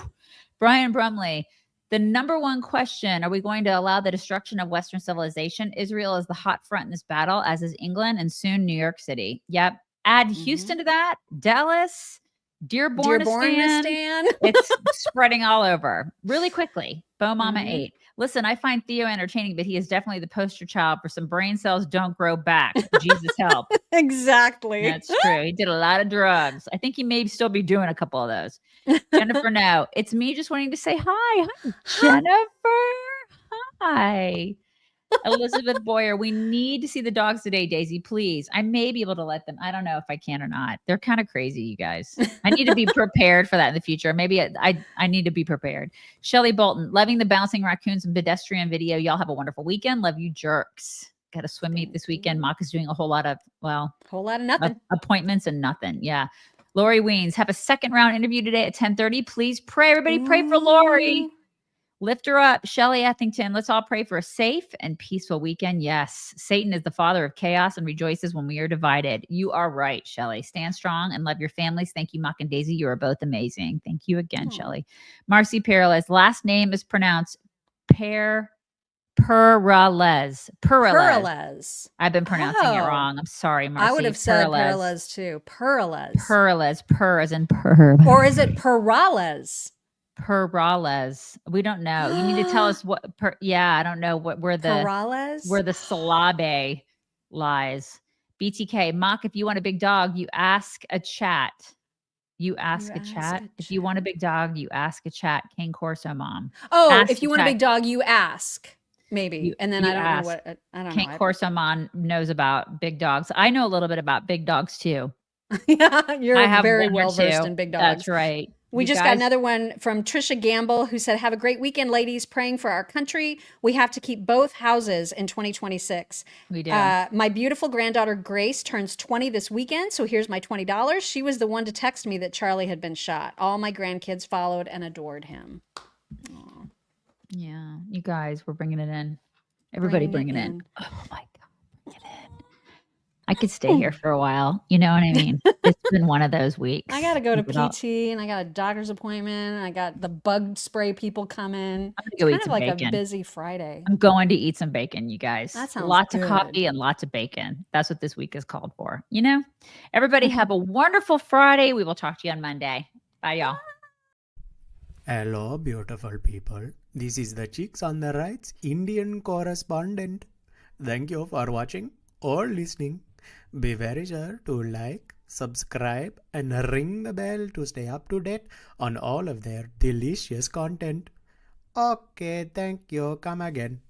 Brian Brumley. The number one question, are we going to allow the destruction of Western civilization? Israel is the hot front in this battle, as is England and soon New York City. Yep. Add Houston to that, Dallas, Dearbornistan. It's spreading all over really quickly. Bo Mama 8. Listen, I find Theo entertaining, but he is definitely the poster child for some brain cells don't grow back. Jesus help. Exactly. That's true. He did a lot of drugs. I think he may still be doing a couple of those. Jennifer, no. It's me just wanting to say hi. Hi, Jennifer. Hi. Elizabeth Bowyer, we need to see the dogs today, Daisy, please. I may be able to let them. I don't know if I can or not. They're kind of crazy, you guys. I need to be prepared for that in the future. Maybe I need to be prepared. Shelly Bolton, loving the bouncing raccoons and pedestrian video. Y'all have a wonderful weekend. Love you, jerks. Got a swim meet this weekend. Mock is doing a whole lot of nothing. Appointments and nothing. Yeah. Lori Weens, have a second round interview today at 10:30. Please pray. Everybody pray for Lori. Lift her up. Shelley Ethington, let's all pray for a safe and peaceful weekend. Yes, Satan is the father of chaos and rejoices when we are divided. You are right, Shelley. Stand strong and love your families. Thank you, Mock and Daisy. You are both amazing. Thank you again, Shelley. Marcy Perales, last name is pronounced Perales. I've been pronouncing it wrong. I'm sorry, Marcy. I would have said Perales too. Perales. As in per. Or is it Perales? Perales. We don't know. You need to tell us what. I don't know where the syllabe lies. BTK Mock. If you want a big dog, you ask a chat. If you want a big dog, you ask a chat. King Corso Mom. Oh, if you want a big dog, you ask. Maybe. And then I don't know what. I don't know. King Corso Mom knows about big dogs. I know a little bit about big dogs too. Yeah, you're very well versed in big dogs. That's right. We just got another one from Trisha Gamble, who said, have a great weekend, ladies, praying for our country. We have to keep both houses in 2026. We do. My beautiful granddaughter, Grace, turns 20 this weekend. So here's my $20. She was the one to text me that Charlie had been shot. All my grandkids followed and adored him. Aww. Yeah. You guys, we're bringing it in. Everybody bring it in. Oh my God. Bring it in. I could stay here for a while. You know what I mean? It's been one of those weeks. I got to go to PT and I got a doctor's appointment. And I got the bug spray people coming. I'm going to go eat some bacon. bacon. A busy Friday. I'm going to eat some bacon, you guys. That sounds lots good. of coffee and lots of bacon. That's what this week is called for. You know, everybody have a wonderful Friday. We will talk to you on Monday. Bye, y'all. Hello, beautiful people. This is the Chicks on the Right's Indian correspondent. Thank you for watching or listening. Be very sure to like, subscribe, and ring the bell to stay up to date on all of their delicious content. Okay, thank you. Come again.